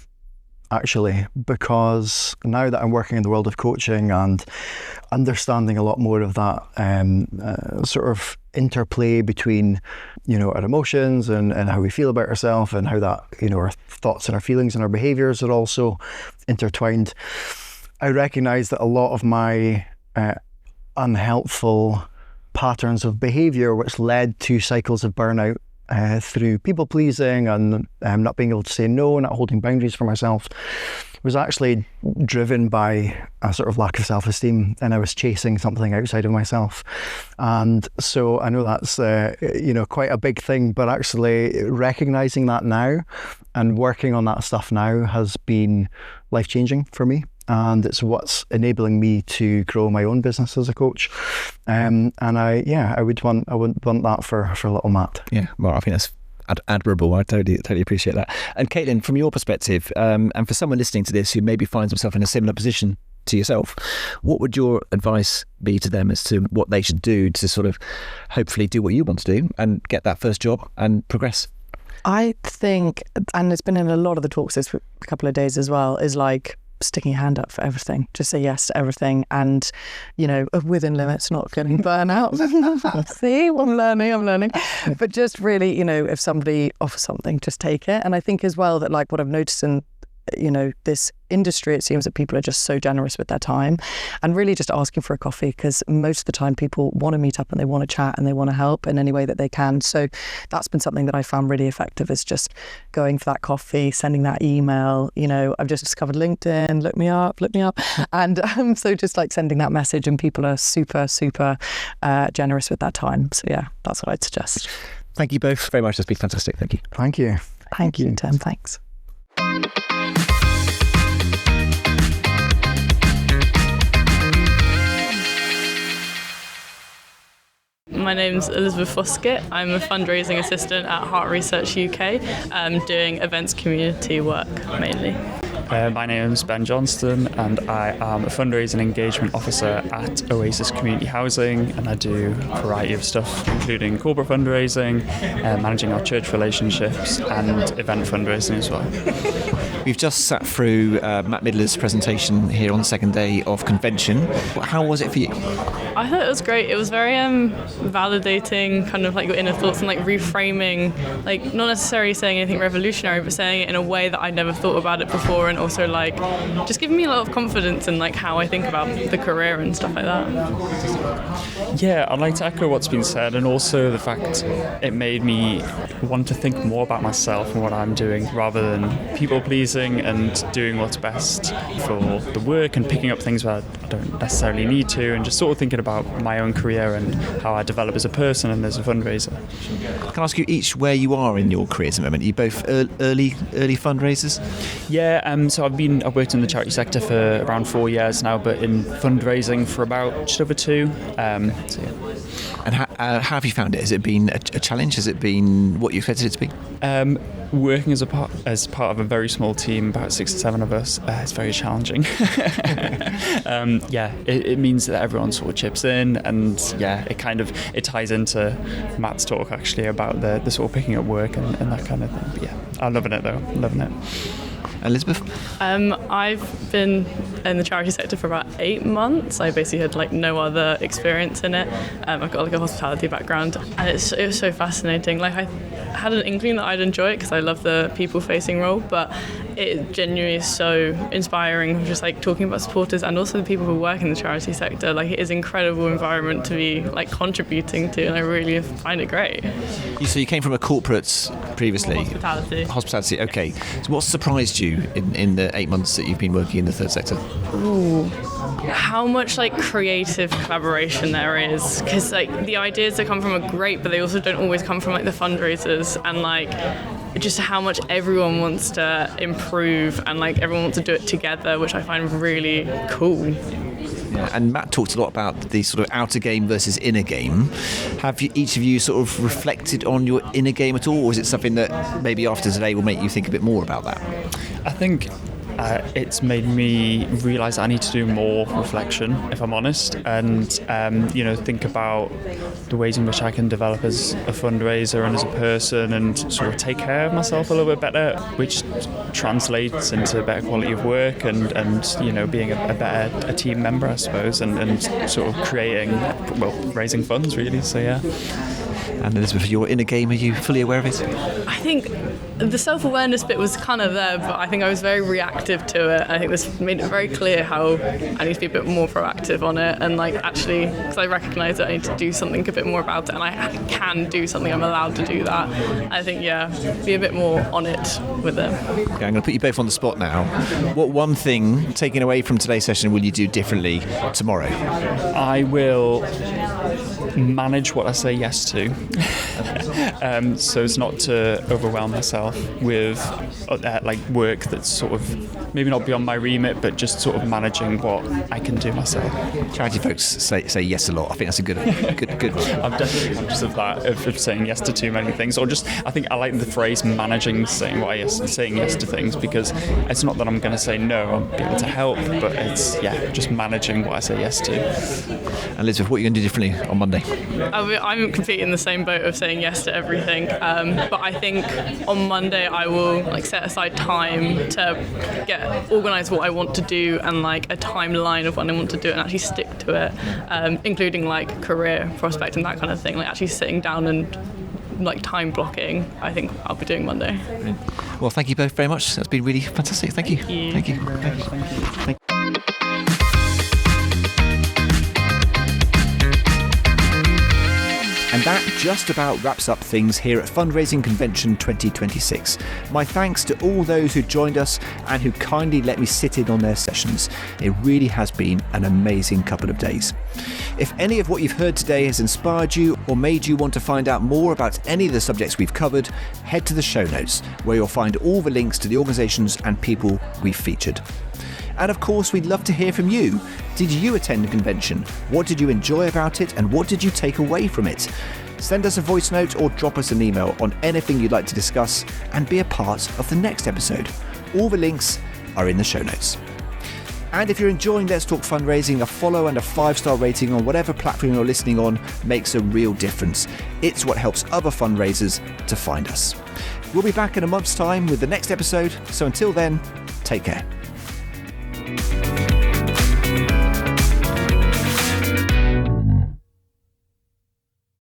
[SPEAKER 12] actually, because now that I'm working in the world of coaching and understanding a lot more of that sort of interplay between, our emotions and how we feel about ourselves, and how that, our thoughts and our feelings and our behaviours are also intertwined. I recognise that a lot of my unhelpful patterns of behaviour, which led to cycles of burnout through people pleasing and not being able to say no, not holding boundaries for myself, was actually driven by a sort of lack of self-esteem, and I was chasing something outside of myself. And so I know that's quite a big thing, but actually recognising that now and working on that stuff now has been life-changing for me. And it's what's enabling me to grow my own business as a coach. And I would want that for little Matt.
[SPEAKER 1] Yeah, well, I think that's admirable. I totally appreciate that. And Caitlin, from your perspective, and for someone listening to this who maybe finds himself in a similar position to yourself, what would your advice be to them as to what they should do to sort of hopefully do what you want to do and get that first job and progress?
[SPEAKER 5] I think, and it's been in a lot of the talks this couple of days as well, is like sticking your hand up for everything. Just say yes to everything, and within limits, not getting burnout. See, I'm learning. But just really, if somebody offers something, just take it. And I think as well that like what I've noticed in this industry, it seems that people are just so generous with their time, and really just asking for a coffee, because most of the time people want to meet up and they want to chat and they want to help in any way that they can. So that's been something that I found really effective, is just going for that coffee, sending that email. I've just discovered LinkedIn, look me up. And so just like sending that message, and people are super, super generous with that time. So yeah, that's what I'd suggest.
[SPEAKER 1] Thank you both very much. That's been fantastic. Thank you.
[SPEAKER 12] Thank you.
[SPEAKER 5] Thank you, Tim. Thanks.
[SPEAKER 13] My name's Elizabeth Foskett. I'm a fundraising assistant at Heart Research UK, doing events community work mainly.
[SPEAKER 14] My name is Ben Johnston, and I am a fundraising engagement officer at Oasis Community Housing, and I do a variety of stuff, including corporate fundraising, managing our church relationships, and event fundraising as well.
[SPEAKER 1] We've just sat through Matt Midler's presentation here on the second day of convention. How was it for you?
[SPEAKER 13] I thought it was great. It was very validating, kind of like your inner thoughts, and like reframing, like not necessarily saying anything revolutionary, but saying it in a way that I never thought about it before, and also like just giving me a lot of confidence in like how I think about the career and stuff like that.
[SPEAKER 14] Yeah, I'd like to echo what's been said, and also the fact it made me want to think more about myself and what I'm doing, rather than people pleasing and doing what's best for the work and picking up things where I don't necessarily need to, and just sort of thinking about my own career and how I develop as a person and as a fundraiser.
[SPEAKER 1] Can I ask you each where you are in your careers at the moment? Are you both early fundraisers?
[SPEAKER 14] Yeah, so I've worked in the charity sector for around 4 years now, but in fundraising for about just over 2. So yeah.
[SPEAKER 1] And how have you found it? Has it been a challenge? Has it been what you expected it to be?
[SPEAKER 14] Working as part of a very small team, about 6 or 7 of us, it's very challenging. It means that everyone sort of chips in, and it ties into Matt's talk actually about the sort of picking up work and that kind of thing. But yeah, I'm loving it though. Loving it.
[SPEAKER 1] Elizabeth?
[SPEAKER 13] I've been in the charity sector for about 8 months. I basically had like no other experience in it. I've got like a hospitality background, and it was so fascinating. Like I had an inkling that I'd enjoy it because I love the people-facing role, but it genuinely is so inspiring, just like talking about supporters and also the people who work in the charity sector. Like it is an incredible environment to be like contributing to, and I really find it great.
[SPEAKER 1] So you came from a corporate previously?
[SPEAKER 13] Hospitality,
[SPEAKER 1] okay. So what surprised you in the 8 months that you've been working in the third sector?
[SPEAKER 13] Ooh, how much like creative collaboration there is, because like the ideas that come from are great, but they also don't always come from like the fundraisers, and like just how much everyone wants to improve and like everyone wants to do it together, which I find really cool.
[SPEAKER 1] Yeah, and Matt talked a lot about the sort of outer game versus inner game. Have each of you sort of reflected on your inner game at all, or is it something that maybe after today will make you think a bit more about that?
[SPEAKER 14] I think it's made me realise I need to do more reflection, if I'm honest, and think about the ways in which I can develop as a fundraiser and as a person, and sort of take care of myself a little bit better, which translates into better quality of work and being a better team member, I suppose, and sort of raising funds really. So yeah.
[SPEAKER 1] And Elizabeth, you're in a game. Are you fully aware of it?
[SPEAKER 13] I think the self-awareness bit was kind of there, but I think I was very reactive to it. I think this made it very clear how I need to be a bit more proactive on it, and like actually, because I recognise that I need to do something a bit more about it, and I can do something. I'm allowed to do that. I think, be a bit more on it with it.
[SPEAKER 1] Okay, I'm going to put you both on the spot now. What one thing taken away from today's session will you do differently tomorrow?
[SPEAKER 14] I will manage what I say yes to, so as not to overwhelm myself with work that's sort of maybe not beyond my remit, but just sort of managing what I can do myself.
[SPEAKER 1] Charity folks say yes a lot. I think that's a good.
[SPEAKER 14] I'm definitely conscious of that, of saying yes to too many things, or just I think I like the phrase managing saying yes to things, because it's not that I'm going to say no, I'll be able to help, but it's just managing what I say yes to.
[SPEAKER 1] Elizabeth, what are you going to do differently on Monday?
[SPEAKER 13] I'm completely in the same boat of saying yes to everything, but I think on Monday I will set aside time to organise what I want to do and a timeline of when I want to do it and actually stick to it, including career prospect and that kind of thing, actually sitting down and time blocking. I think I'll be doing Monday.
[SPEAKER 1] Well, thank you both very much. That's been really fantastic. Thank you.
[SPEAKER 13] Thank you.
[SPEAKER 1] Thank you. And that just about wraps up things here at Fundraising Convention 2026. My thanks to all those who joined us and who kindly let me sit in on their sessions. It really has been an amazing couple of days. If any of what you've heard today has inspired you or made you want to find out more about any of the subjects we've covered, head to the show notes where you'll find all the links to the organisations and people we've featured. And of course, we'd love to hear from you. Did you attend the convention? What did you enjoy about it? And what did you take away from it? Send us a voice note or drop us an email on anything you'd like to discuss and be a part of the next episode. All the links are in the show notes. And if you're enjoying Let's Talk Fundraising, a follow and a 5-star rating on whatever platform you're listening on makes a real difference. It's what helps other fundraisers to find us. We'll be back in a month's time with the next episode. So until then, take care.